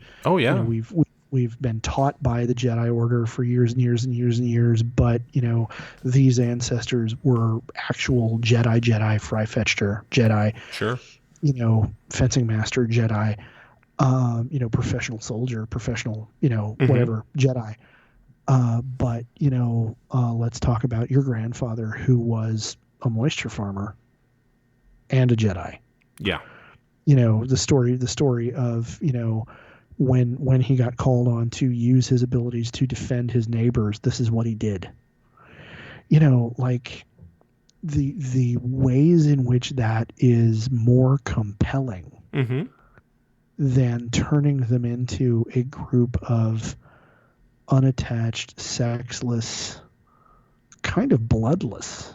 we've been taught by the Jedi Order for years and years and years and years, but these ancestors were actual Jedi, Freifetchter Jedi, sure, fencing master Jedi, professional soldier, professional, whatever Jedi. But let's talk about your grandfather, who was a moisture farmer and a Jedi. Yeah. The story of, when he got called on to use his abilities to defend his neighbors, this is what he did. Like the ways in which that is more compelling than turning them into a group of unattached, sexless, kind of bloodless.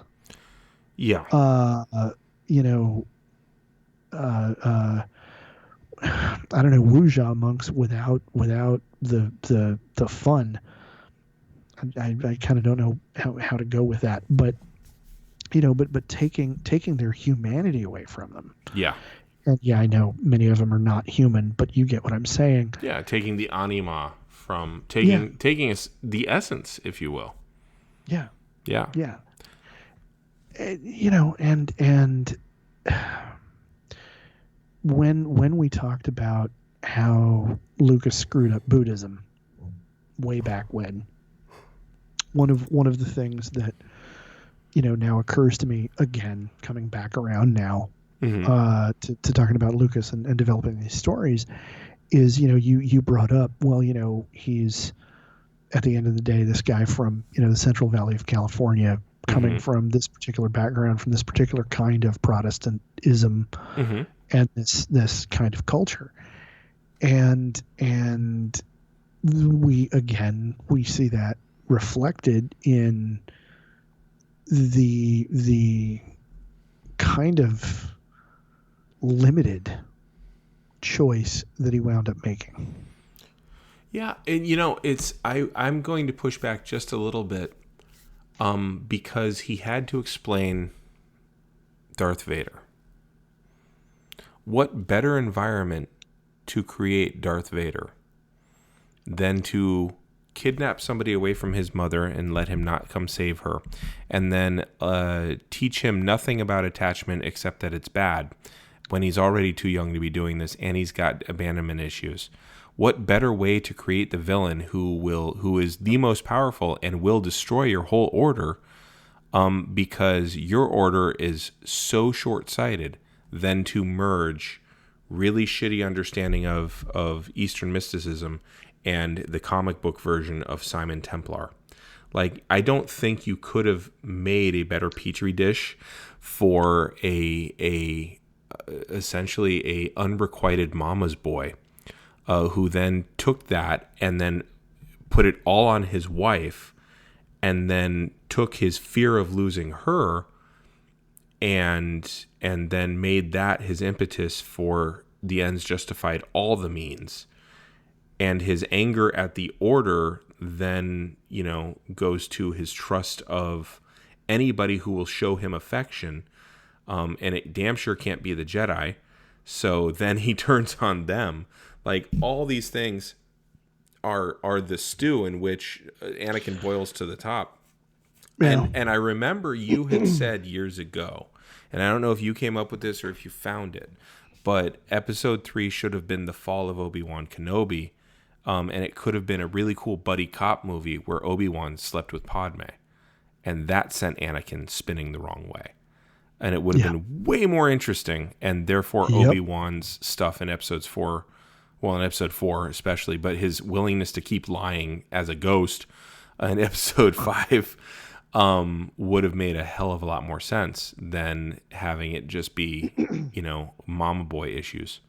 Yeah. I don't know, Wuxia monks without the fun. I kind of don't know how to go with that, but taking their humanity away from them. Yeah. And yeah, I know many of them are not human, but you get what I'm saying. Yeah, taking the anima from taking the essence, if you will. Yeah. Yeah. Yeah. And when we talked about how Lucas screwed up Buddhism way back when, one of the things that now occurs to me, again coming back around now to talking about Lucas and developing these stories, is you brought up, well, he's at the end of the day this guy from the Central Valley of California, coming from this particular background, from this particular kind of Protestantism and this kind of culture, and we see that reflected in the kind of limited choice that he wound up making. Yeah, and I'm going to push back just a little bit, because he had to explain Darth Vader. What better environment to create Darth Vader than to kidnap somebody away from his mother and let him not come save her, and then teach him nothing about attachment except that it's bad when he's already too young to be doing this, and he's got abandonment issues. What better way to create the villain who is the most powerful and will destroy your whole order, because your order is so short-sighted, than to merge really shitty understanding of Eastern mysticism and the comic book version of Simon Templar. Like, I don't think you could have made a better petri dish for essentially a unrequited mama's boy who then took that and then put it all on his wife, and then took his fear of losing her and then made that his impetus for the ends justified all the means. And his anger at the Order then, goes to his trust of anybody who will show him affection. And it damn sure can't be the Jedi. So then he turns on them. Like, all these things are the stew in which Anakin boils to the top. Yeah. And I remember you had said years ago, and I don't know if you came up with this or if you found it, but episode 3 should have been the fall of Obi-Wan Kenobi. And it could have been a really cool buddy cop movie where Obi-Wan slept with Padme. And that sent Anakin spinning the wrong way. And it would have been way more interesting. And therefore, Obi-Wan's stuff in episode 4 especially, but his willingness to keep lying as a ghost in episode 5 would have made a hell of a lot more sense than having it just be, mama boy issues.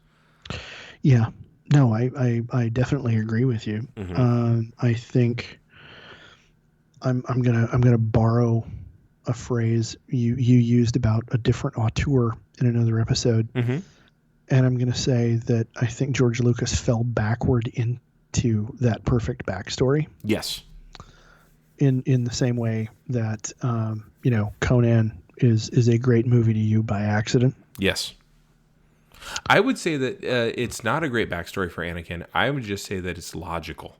Yeah. No, I definitely agree with you. Mm-hmm. I think I'm gonna borrow a phrase you used about a different auteur in another episode, Mm-hmm. and I'm gonna say that I think George Lucas fell backward into that perfect backstory. Yes. In the same way that Conan is a great movie to you by accident. Yes. I would say that it's not a great backstory for Anakin. I would just say that it's logical.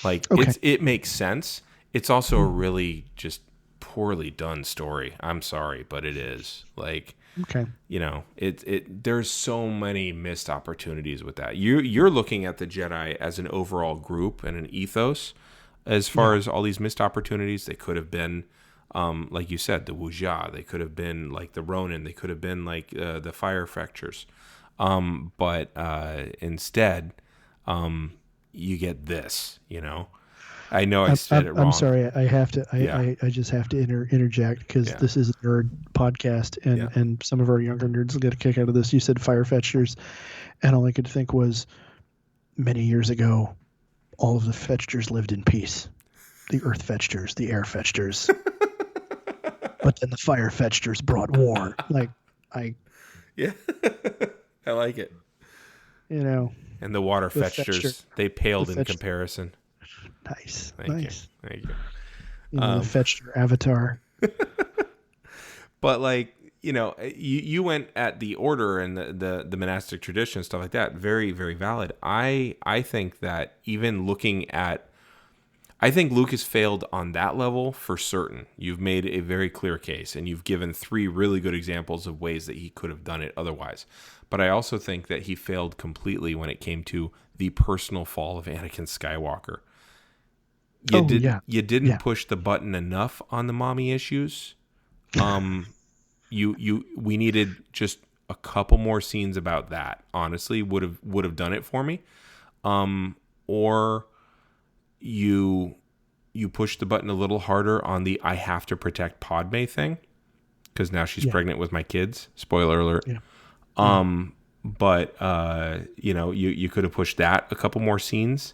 Like, okay. it makes sense. It's also a really just poorly done story. I'm sorry, but it is. Like, okay. There's so many missed opportunities with that. You're looking at the Jedi as an overall group and an ethos. As far as all these missed opportunities, they could have been, like you said, the Wuxia. They could have been like the Ronin. They could have been like the Fire Fractures. But instead, you get this. I know I said it wrong. I'm sorry. I have to. I just have to interject because this is a nerd podcast, and some of our younger nerds will get a kick out of this. You said Fire Fetchers, and all I could think was, many years ago, all of the Fetchers lived in peace. The Earth Fetchers, the Air Fetchers. But then the Fire Fetchers brought war. Yeah, I like it. And the Water Fetchers, they paled in comparison. Nice. Thank you. The Fetcher Avatar. But you went at the Order and the monastic tradition, stuff like that. Very, very valid. I think that even looking at, I think Lucas failed on that level for certain. You've made a very clear case, and you've given 3 really good examples of ways that he could have done it otherwise. But I also think that he failed completely when it came to the personal fall of Anakin Skywalker. You didn't push the button enough on the mommy issues. We needed just a couple more scenes about that. Honestly, would have done it for me. Or you push the button a little harder on the I have to protect Padme thing, because now she's pregnant with my kids. Spoiler alert. Yeah. But you could have pushed that a couple more scenes.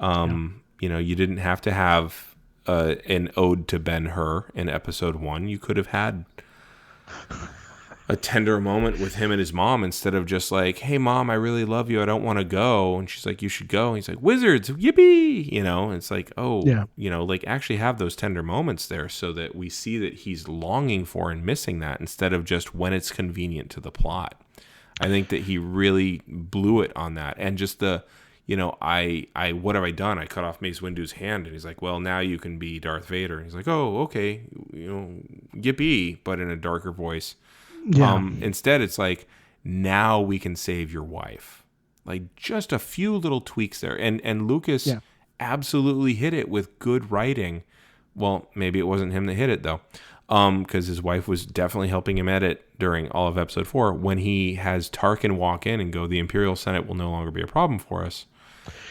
You didn't have to have an ode to Ben-Hur in episode 1. You could have had a tender moment with him and his mom instead of just like, hey, Mom, I really love you. I don't want to go. And she's like, you should go. And he's like, wizards, yippee. It's like, actually have those tender moments there so that we see that he's longing for and missing that instead of just when it's convenient to the plot. I think that he really blew it on that. And just the, what have I done? I cut off Mace Windu's hand. And he's like, well, now you can be Darth Vader. And he's like, oh, okay, yippee, but in a darker voice. Yeah. Instead, it's like, now we can save your wife. Like, just a few little tweaks there. And Lucas absolutely hit it with good writing. Well, maybe it wasn't him that hit it, though. Because his wife was definitely helping him edit during all of episode 4. When he has Tarkin walk in and go, the Imperial Senate will no longer be a problem for us.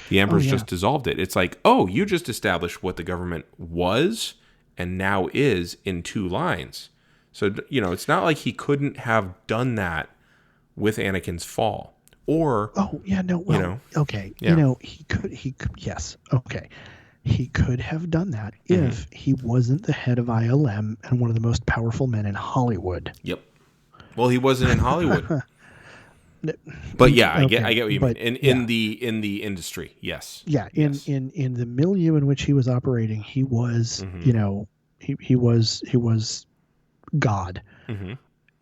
The Emperor's just dissolved it. It's like, oh, you just established what the government was and now is in 2 lines. So, it's not like he couldn't have done that with Anakin's fall. Or Oh yeah, no. Well, you know, okay. yeah. You know, he could. Yes. Okay. He could have done that if he wasn't the head of ILM and one of the most powerful men in Hollywood. Yep. Well, he wasn't in Hollywood. But yeah, I get what you mean. In the industry, yes. Yeah, yes. in the milieu in which he was operating, he was, you know, he was God.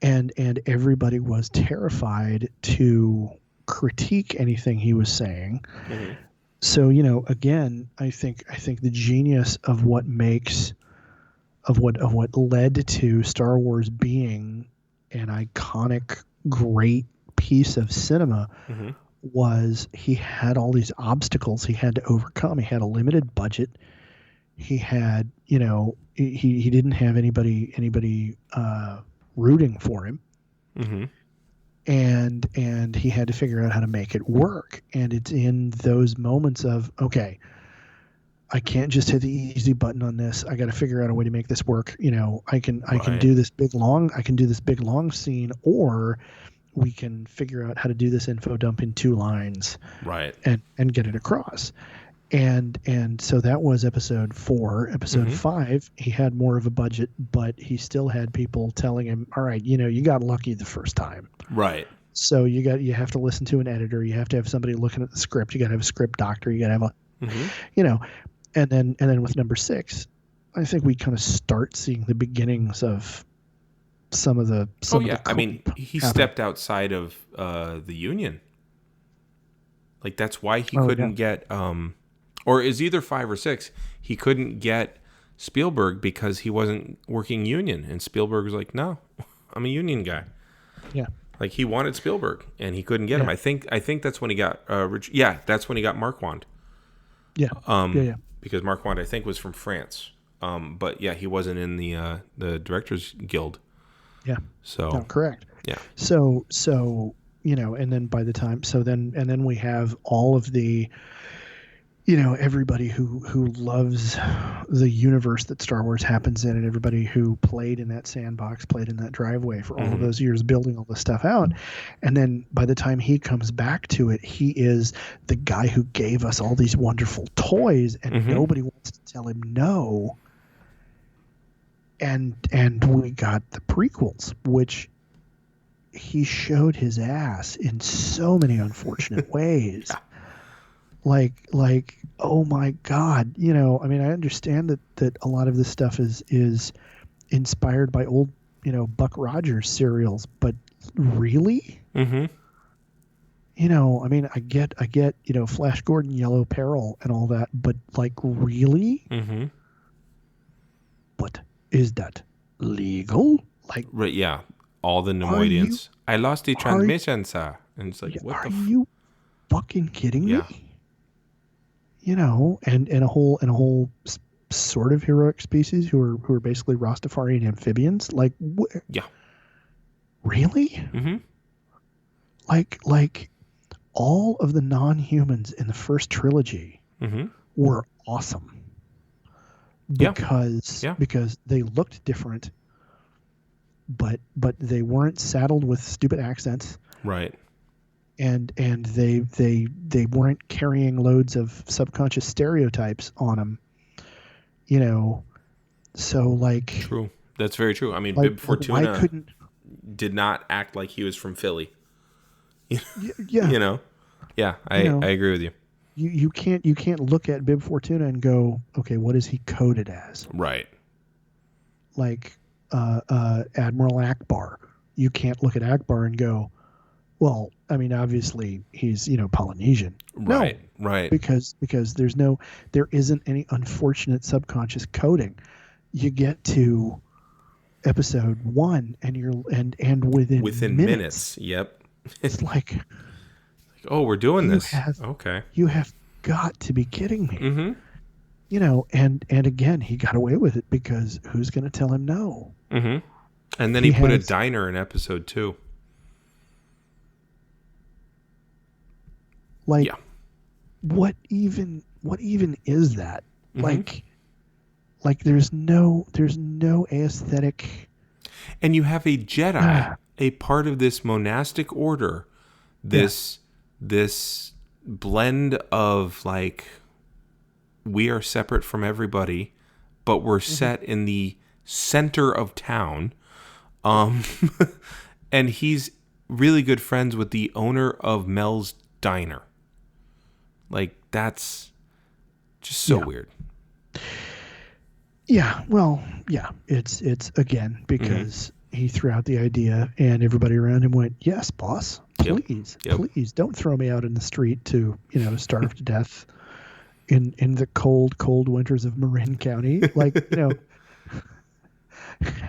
And everybody was terrified to critique anything he was saying. So, you know, again, I think the genius of what led to Star Wars being an iconic, great piece of cinema was he had all these obstacles he had to overcome. He had a limited budget. He had, you know, he didn't have anybody rooting for him. And he had to figure out how to make it work. And it's in those moments of, okay, I can't just hit the easy button on this. I got to figure out a way to make this work. You know, I can do this big long scene, or we can figure out how to do this info dump in 2 lines, right, and get it across. And so that was episode 4. Episode 5, he had more of a budget, but he still had people telling him, all right, you know, you got lucky the first time. Right. So you have to listen to an editor. You have to have somebody looking at the script. You got to have a script doctor. You got to have a, you know, and then with number 6, I think we kind of start seeing the beginnings of some of the. I mean, he stepped outside of the union. Like that's why he couldn't get. Or is either 5 or 6, he couldn't get Spielberg because he wasn't working union. And Spielberg was like, no, I'm a union guy. Yeah. Like he wanted Spielberg and he couldn't get him. I think that's when he got that's when he got Marquand. Yeah. Because Marquand, I think, was from France. But yeah, he wasn't in the Directors Guild. Yeah. So no, correct. Yeah. So you know, and then by the time then we have all of the, you know, everybody who loves the universe that Star Wars happens in, and everybody who played in that sandbox, played in that driveway for all of those years building all this stuff out. And then by the time he comes back to it, he is the guy who gave us all these wonderful toys, and nobody wants to tell him no. And we got the prequels, which he showed his ass in so many unfortunate ways. Like, oh my God, you know, I mean, I understand that a lot of this stuff is inspired by old, you know, Buck Rogers serials, but really? You know, I mean, I get, you know, Flash Gordon, Yellow Peril and all that, but like, really? But is that legal? Like, right, yeah. All the Nemoidians. I lost the transmission, sir. And it's like, what the you fucking kidding me? Yeah. You know, and a whole sort of heroic species who are basically Rastafarian amphibians. Like, yeah, really? Like all of the non-humans in the first trilogy were awesome because they looked different, but they weren't saddled with stupid accents, right? And they weren't carrying loads of subconscious stereotypes on them, you know. So like, true, that's very true. I mean, like, Bib Fortuna did not act like he was from Philly. Yeah, you know, yeah, I agree with you. You can't look at Bib Fortuna and go, okay, what is he coded as? Right. Like Admiral Akbar. You can't look at Akbar and go, well, I mean, obviously he's, you know, Polynesian. Right, no, right. Because there isn't any unfortunate subconscious coding. You get to episode 1 and within minutes. Yep. It's like, oh, we're doing this. Okay. You have got to be kidding me. You know, and again, he got away with it because who's going to tell him no? And then he put a diner in episode 2. Like, what even is that? Like there's no aesthetic. And you have a Jedi, a part of this monastic order, this this blend of like, we are separate from everybody, but we're set in the center of town. And he's really good friends with the owner of Mel's Diner. Like, that's just so weird. Yeah, well, yeah, it's again because he threw out the idea and everybody around him went, "Yes, boss, please, please don't throw me out in the street to, starve to death in the cold winters of Marin County." Like,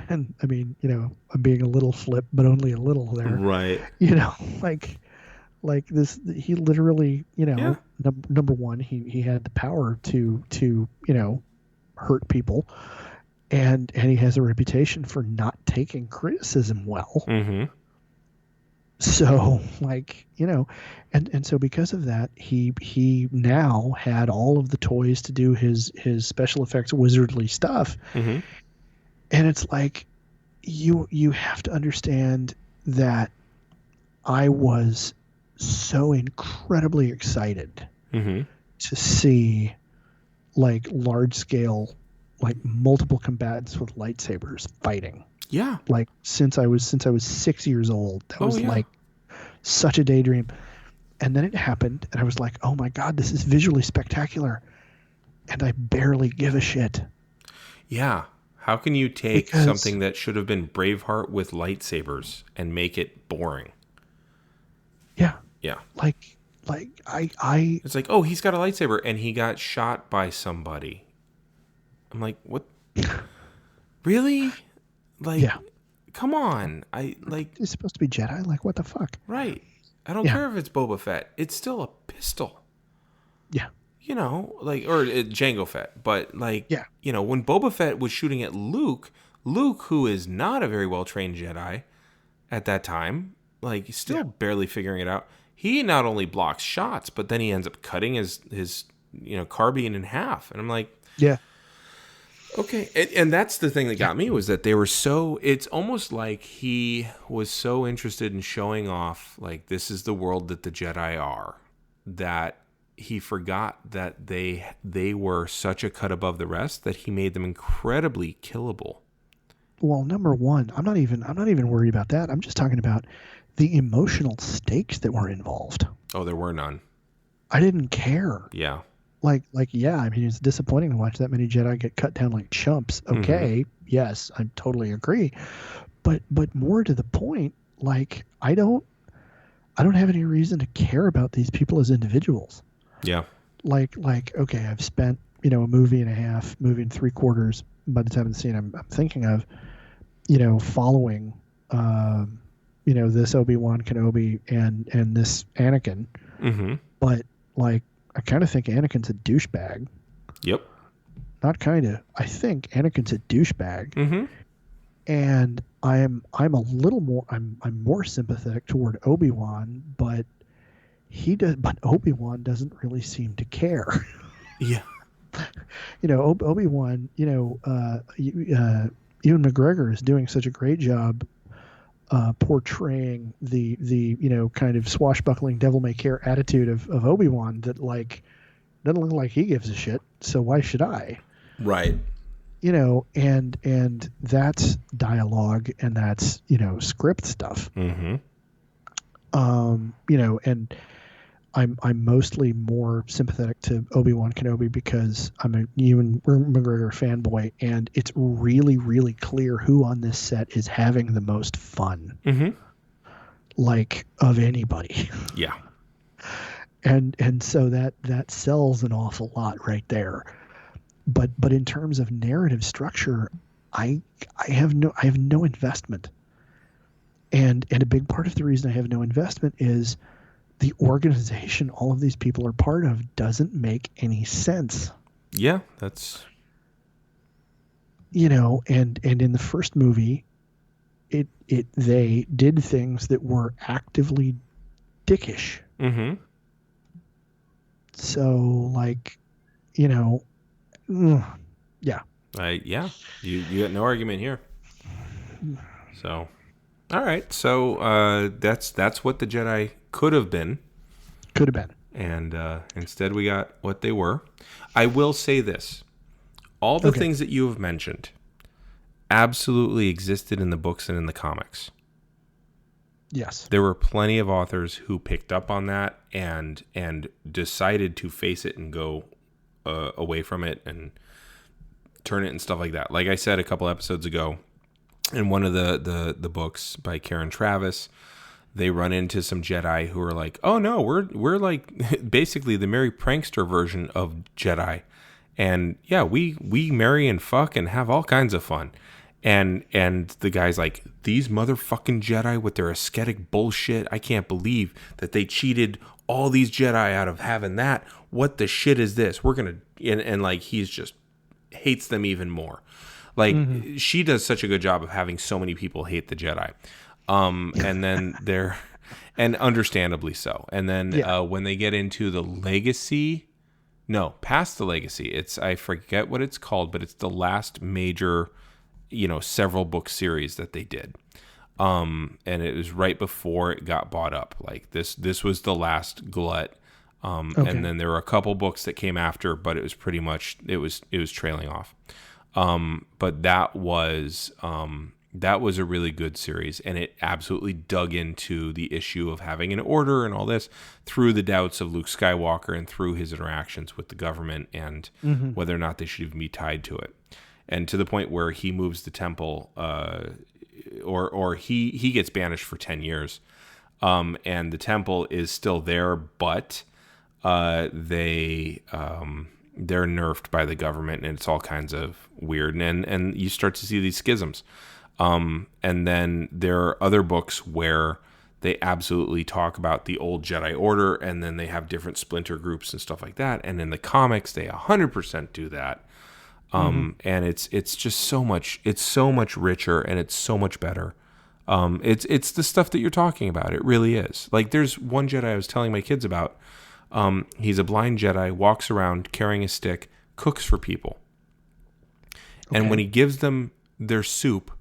and I mean, I'm being a little flip, but only a little there. Right. Like this, he literally, number one, he had the power to hurt people, and he has a reputation for not taking criticism well. Mm-hmm. So and so because of that, he now had all of the toys to do his special effects wizardly stuff. Mm-hmm. And it's like, you have to understand that I was so incredibly excited to see like large scale, like multiple combatants with lightsabers fighting. Yeah. Like since I was 6 years old, that was like such a daydream. And then it happened and I was like, oh my God, this is visually spectacular. And I barely give a shit. Yeah. How can you take something that should have been Braveheart with lightsabers and make it boring? Yeah. Yeah. Like I It's like, oh, he's got a lightsaber and he got shot by somebody. I'm like, what? Really? Like, come on. It's supposed to be Jedi. Like, what the fuck? Right. I don't care if it's Boba Fett. It's still a pistol. Yeah. Or Jango Fett. But, when Boba Fett was shooting at Luke, who is not a very well-trained Jedi at that time, he's still barely figuring it out. He not only blocks shots, but then he ends up cutting his carbine in half. And I'm like... Yeah. Okay. And that's the thing that got me, was that they were it's almost like he was so interested in showing off, like, this is the world that the Jedi are, that he forgot that they were such a cut above the rest that he made them incredibly killable. Well, number one, I'm not even worried about that. I'm just talking about the emotional stakes that were involved. Oh, there were none. I didn't care. Yeah. I mean, it's disappointing to watch that many Jedi get cut down like chumps. Okay, yes, I totally agree. But more to the point, like, I don't have any reason to care about these people as individuals. Yeah. Like, okay, I've spent, a movie and a half, movie and 3/4 by the time of the scene I'm thinking of, following, this Obi-Wan Kenobi and this Anakin. Mm-hmm. But, like, I kind of think Anakin's a douchebag. Yep. Not kind of. I think Anakin's a douchebag. Mm-hmm. And I'm a little more. I'm more sympathetic toward Obi-Wan, but Obi-Wan doesn't really seem to care. Yeah. Obi-Wan. Ewan McGregor is doing such a great job portraying the kind of swashbuckling devil-may-care attitude of Obi-Wan that, like, doesn't look like he gives a shit, so why should I? Right. And that's dialogue and that's, script stuff. Mm-hmm. And I'm mostly more sympathetic to Obi-Wan Kenobi because I'm a Ewan McGregor fanboy, and it's really, really clear who on this set is having the most fun. Mm-hmm. Like, of anybody. Yeah. And so that sells an awful lot right there. But in terms of narrative structure, I have no investment. And a big part of the reason I have no investment is the organization all of these people are part of doesn't make any sense. Yeah, that's... And in the first movie, they did things that were actively dickish. Mm-hmm. So, like, yeah. You got no argument here. So, all right. So that's what the Jedi could have been. Could have been. And instead we got what they were. I will say this. All the things that you have mentioned absolutely existed in the books and in the comics. Yes. There were plenty of authors who picked up on that and decided to face it and go away from it and turn it and stuff like that. Like I said a couple episodes ago, in one of the books by Karen Travis, they run into some Jedi who are like, "Oh no, we're like basically the Merry Prankster version of Jedi, and yeah, we marry and fuck and have all kinds of fun." And the guy's like, "These motherfucking Jedi with their ascetic bullshit, I can't believe that they cheated all these Jedi out of having that. What the shit is this? We're gonna..." And like, he's just hates them even more. Like, she does such a good job of having so many people hate the Jedi. And then they're, and understandably so. And then when they get into the Legacy, past the Legacy, I forget what it's called, but it's the last major, several book series that they did. And it was right before it got bought up. Like this was the last glut. And then there were a couple books that came after, but it was pretty much, it was trailing off. But that was a really good series, and it absolutely dug into the issue of having an order and all this through the doubts of Luke Skywalker and through his interactions with the government and whether or not they should even be tied to it. And to the point where he moves the temple, or he gets banished for 10 years. And the temple is still there, but they're nerfed by the government, and it's all kinds of weird. And you start to see these schisms. And then there are other books where they absolutely talk about the old Jedi Order, and then they have different splinter groups and stuff like that. And in the comics, they 100% do that. And it's just so much richer, and it's so much better. It's the stuff that you're talking about. It really is. Like, there's one Jedi I was telling my kids about. He's a blind Jedi, walks around carrying a stick, cooks for people. And when he gives them their soup,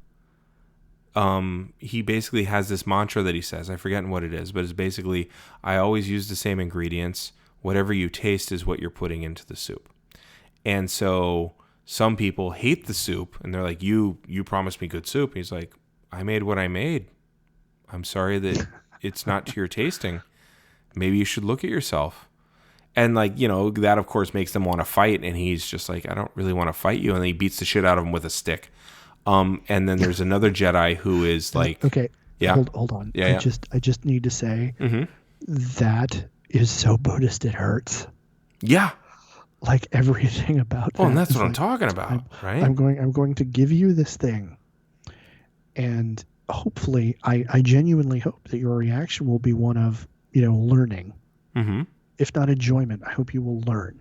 he basically has this mantra that he says. I've forgotten what it is, but it's basically, I always use the same ingredients. Whatever you taste is what you're putting into the soup. And so some people hate the soup, and they're like, you promised me good soup. And he's like, I made what I made. I'm sorry that it's not to your tasting. Maybe you should look at yourself. And like, that of course makes them want to fight. And he's just like, I don't really want to fight you. And he beats the shit out of him with a stick. And then there's another Jedi who is like, okay, yeah, hold on. Yeah, I just need to say that is so Buddhist it hurts. Yeah. Like everything about that. Oh, and that's what I'm talking about, right? I'm going to give you this thing. And hopefully, I genuinely hope that your reaction will be one of, learning. If not enjoyment, I hope you will learn.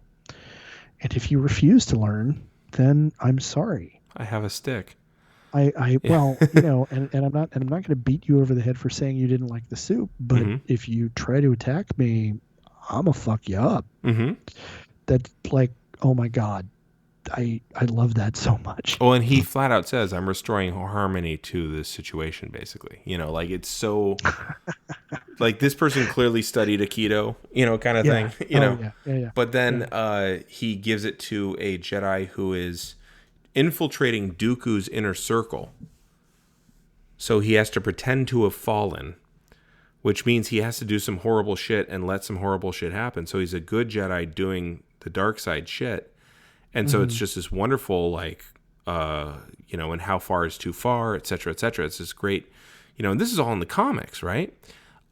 And if you refuse to learn, then I'm sorry. I have a stick. Well, and I'm not going to beat you over the head for saying you didn't like the soup, but if you try to attack me, I'm gonna fuck you up. That's like, oh my God, I love that so much. Oh, and he flat out says, I'm restoring harmony to this situation, basically. Like, it's so like, this person clearly studied Aikido, kind of thing, Yeah. But then he gives it to a Jedi who is infiltrating Dooku's inner circle. So he has to pretend to have fallen, which means he has to do some horrible shit and let some horrible shit happen. So he's a good Jedi doing the dark side shit. And so it's just this wonderful, like, and how far is too far, et cetera, et cetera. It's this great, and this is all in the comics, right?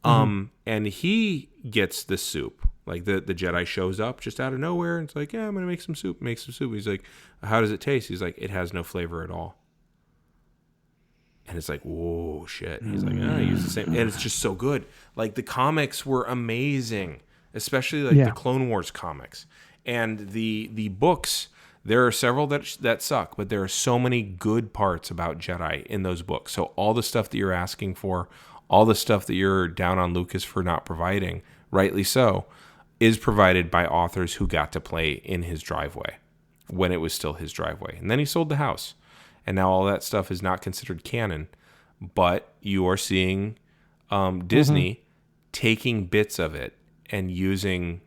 And he gets the soup. Like, the Jedi shows up just out of nowhere, and it's like, yeah, I'm going to make some soup. He's like, how does it taste? He's like, it has no flavor at all. And it's like, whoa, shit. He's like, I use the same. And it's just so good. Like, the comics were amazing, especially like the Clone Wars comics. And the books, there are several that suck, but there are so many good parts about Jedi in those books. So all the stuff that you're asking for, all the stuff that you're down on Lucas for not providing, rightly so, is provided by authors who got to play in his driveway when it was still his driveway. And then he sold the house. And now all that stuff is not considered canon. But you are seeing Disney taking bits of it and using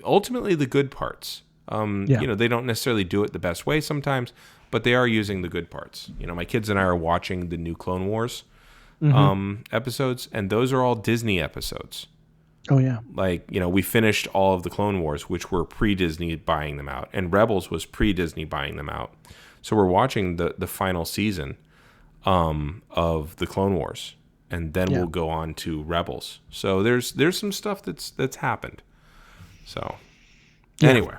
ultimately the good parts. They don't necessarily do it the best way sometimes, but they are using the good parts. My kids and I are watching the new Clone Wars episodes, and those are all Disney episodes. Oh, yeah. We finished all of the Clone Wars, which were pre-Disney buying them out, and Rebels was pre-Disney buying them out. So we're watching the final season of the Clone Wars, and then we'll go on to Rebels. So there's some stuff that's happened. So anyway,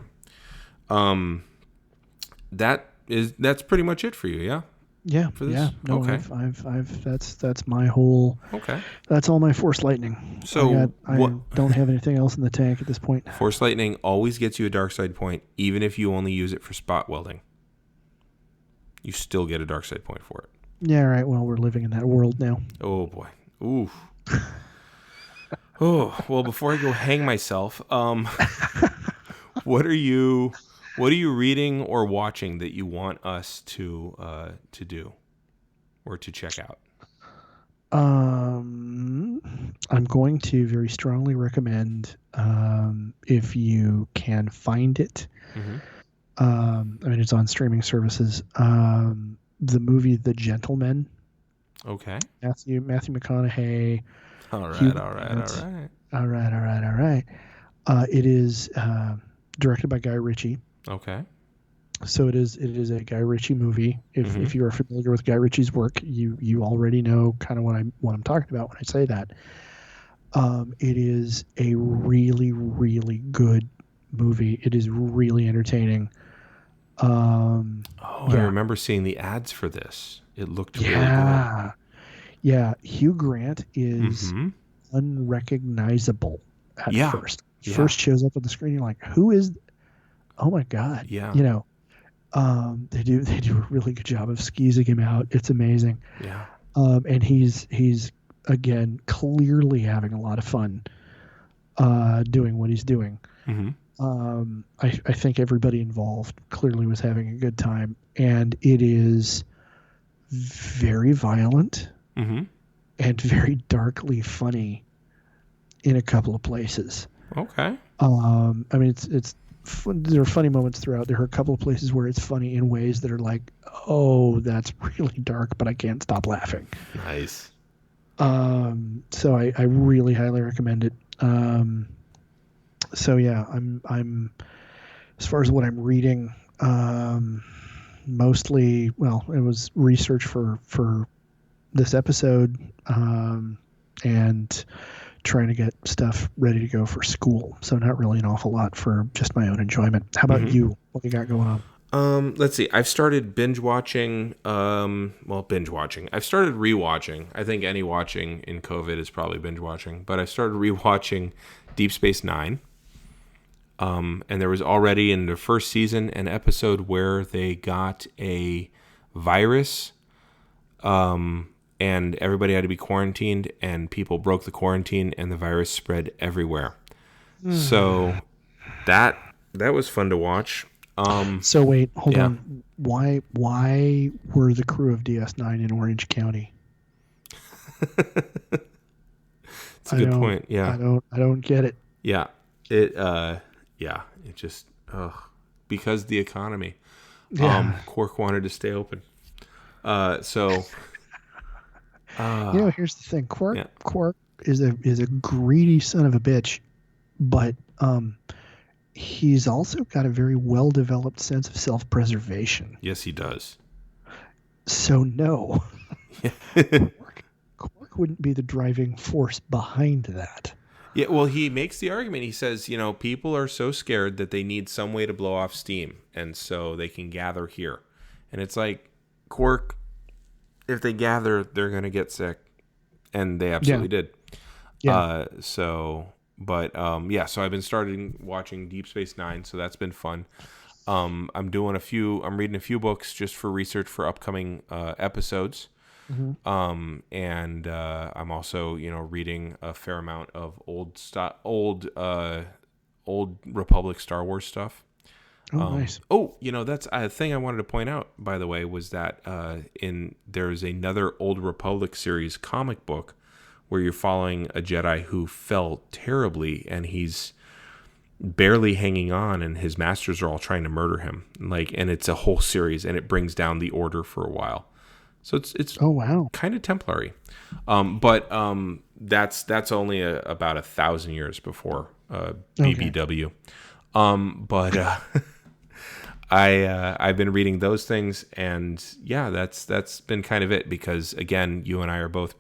that's pretty much it for you, yeah? Yeah, for this? yeah. No, okay. I've that's my whole. Okay. That's all my Force Lightning. So I don't have anything else in the tank at this point. Force Lightning always gets you a dark side point, even if you only use it for spot welding. You still get a dark side point for it. Yeah, right. Well, we're living in that world now. Oh boy. Ooh. Oh well. Before I go hang myself, what are you reading or watching that you want us to do or to check out? I'm going to very strongly recommend, if you can find it. Mm-hmm. It's on streaming services. The movie The Gentlemen. Okay. Matthew McConaughey. All right. It is directed by Guy Ritchie. Okay. So it is a Guy Ritchie movie. If you are familiar with Guy Ritchie's work, you already know kind of what I'm talking about when I say that. It is a really, really good movie. It is really entertaining. I remember seeing the ads for this. It looked really good. Yeah, Hugh Grant is unrecognizable at first. First shows up on the screen, you're like, who is? Oh my God! Yeah, they do a really good job of skeezing him out. It's amazing. Yeah, and he's again clearly having a lot of fun doing what he's doing. Mm-hmm. I think everybody involved clearly was having a good time, and it is very violent and very darkly funny in a couple of places. Okay. It's there are funny moments throughout. There are a couple of places where it's funny in ways that are like, oh, that's really dark, but I can't stop laughing. Nice. So I really highly recommend it. So yeah, I'm as far as what I'm reading, mostly, well, it was research for this episode, and trying to get stuff ready to go for school. So not really an awful lot for just my own enjoyment. How about you? What you got going on? Let's see. I've started binge watching. I've started rewatching. I think any watching in COVID is probably binge watching. But I started rewatching Deep Space Nine. And there was already in the first season an episode where they got a virus, and everybody had to be quarantined, and people broke the quarantine, and the virus spread everywhere. So that was fun to watch. So wait, hold on. Why were the crew of DS9 in Orange County? It's a good point. Yeah, I don't get it. Yeah, it just because the economy. Yeah. Quark wanted to stay open. Here's the thing. Quark is a greedy son of a bitch, but he's also got a very well-developed sense of self-preservation. Yes, he does. So no, Quark wouldn't be the driving force behind that. Yeah, well, he makes the argument. He says, people are so scared that they need some way to blow off steam, and so they can gather here. And it's like, Quark, if they gather, they're going to get sick. And they absolutely did. Yeah. So I've been starting watching Deep Space Nine, so that's been fun. I'm reading a few books just for research for upcoming episodes. Mm-hmm. And I'm also, reading a fair amount of old Republic Star Wars stuff. Oh, nice. That's a thing I wanted to point out, by the way, was that there's another Old Republic series comic book where you're following a Jedi who fell terribly, and he's barely hanging on, and his masters are all trying to murder him. And it's a whole series, and it brings down the Order for a while. So it's Oh wow. kind of Templary, but that's only about 1,000 years before BBW. But I've been reading those things, and yeah, that's been kind of it, because again, you and I are both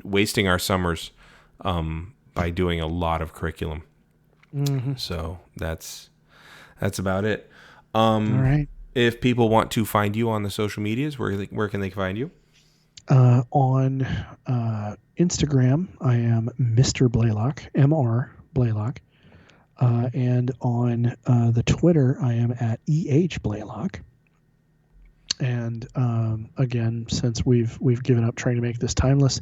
wasting our summers by doing a lot of curriculum. Mm-hmm. So that's about it. All right. If people want to find you on the social medias, where can they find you? On Instagram, I am Mr. Blaylock, Mr. Blaylock. And on the Twitter, I am at Blaylock. And again, since we've given up trying to make this timeless,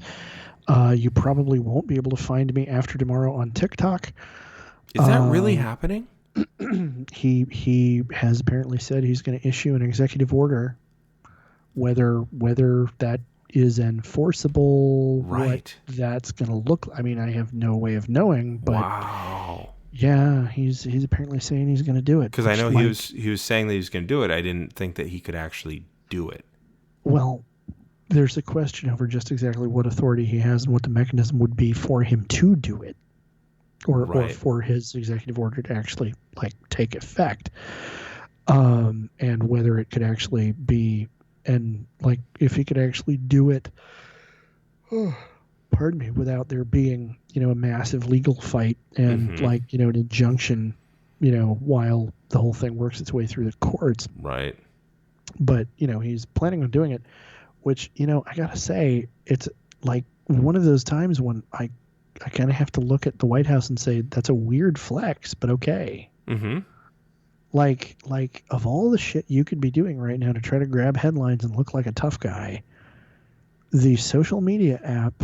you probably won't be able to find me after tomorrow on TikTok. Is that really happening? He has apparently said he's going to issue an executive order, whether that is enforceable, right? What that's going to look. I mean, I have no way of knowing, but wow. Yeah, he's apparently saying he's going to do it. Because I know he was saying that he was going to do it. I didn't think that he could actually do it. Well, there's a question over just exactly what authority he has and what the mechanism would be for him to do it, or for his executive order to actually take effect, and whether it could actually be, and if he could actually do it. Pardon me, without there being, a massive legal fight and an injunction, while the whole thing works its way through the courts. Right. But, he's planning on doing it, which, I gotta say, it's one of those times when I kind of have to look at the White House and say, that's a weird flex, but okay. Mm-hmm. Of all the shit you could be doing right now to try to grab headlines and look like a tough guy, the social media app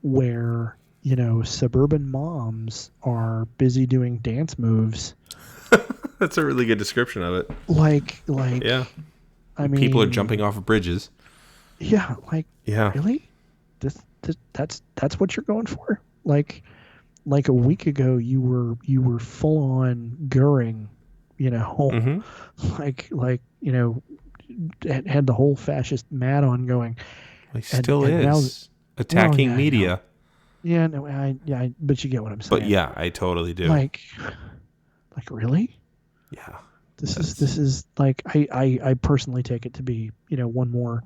where, suburban moms are busy doing dance moves. That's a really good description of it. Yeah. I mean, people are jumping off of bridges. Yeah. Yeah. Really? That's what you're going for? A week ago, you were full on Goering, Mm-hmm. Had the whole fascist mad on going. He still is attacking media. Yeah, no, but you get what I'm saying. But yeah, I totally do. Really? Yeah. This is I personally take it to be, one more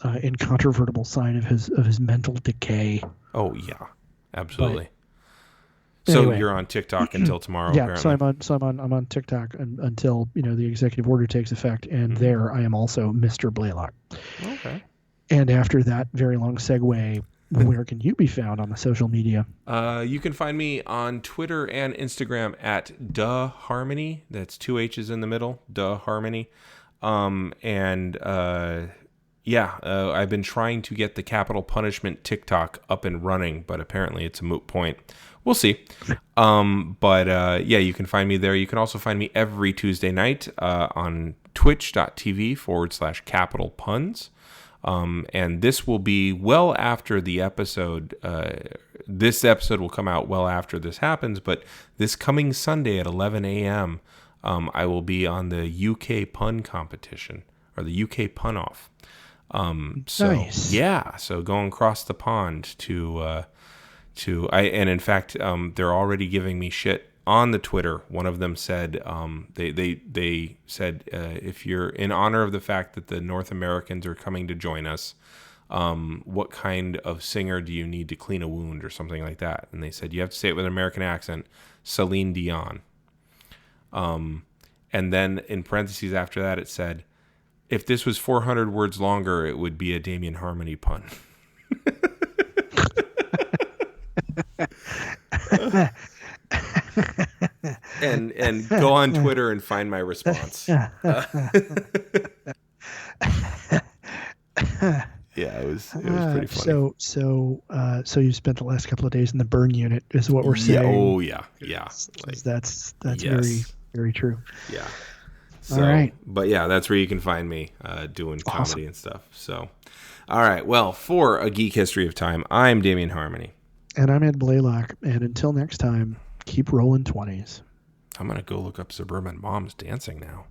incontrovertible sign of his mental decay. Oh yeah, absolutely. So anyway, you're on TikTok until tomorrow. Yeah, apparently. I'm on TikTok until the executive order takes effect, and there I am also Mr. Blaylock. Okay. And after that very long segue, where can you be found on the social media? You can find me on Twitter and Instagram at DaHarmony. That's 2 H's in the middle, DaHarmony. I've been trying to get the capital punishment TikTok up and running, but apparently it's a moot point. We'll see. You can find me there. You can also find me every Tuesday night on twitch.tv/capital puns. And this will be well after the episode. This episode will come out well after this happens, but this coming Sunday at 11 a.m., I will be on the UK pun competition, or the UK pun off. Nice. Yeah, so going across the pond and in fact, they're already giving me shit on the Twitter. One of them said, they said, if you're in honor of the fact that the North Americans are coming to join us, what kind of singer do you need to clean a wound or something like that? And they said, you have to say it with an American accent, Celine Dion. And then in parentheses after that, it said, if this was 400 words longer, it would be a Damian Harmony pun. and go on Twitter and find my response. Yeah, it was pretty funny. So you spent the last couple of days in the burn unit, is what we're saying. Oh yeah. That's yes. Very, very true. Yeah. So, All right. But yeah, that's where you can find me doing comedy Awesome. and stuff. So, all right. Well, for A Geek History of Time, I'm Damian Harmony. And I'm Ed Blaylock. And until next time, keep rolling 20s. I'm going to go look up Suburban Moms dancing now.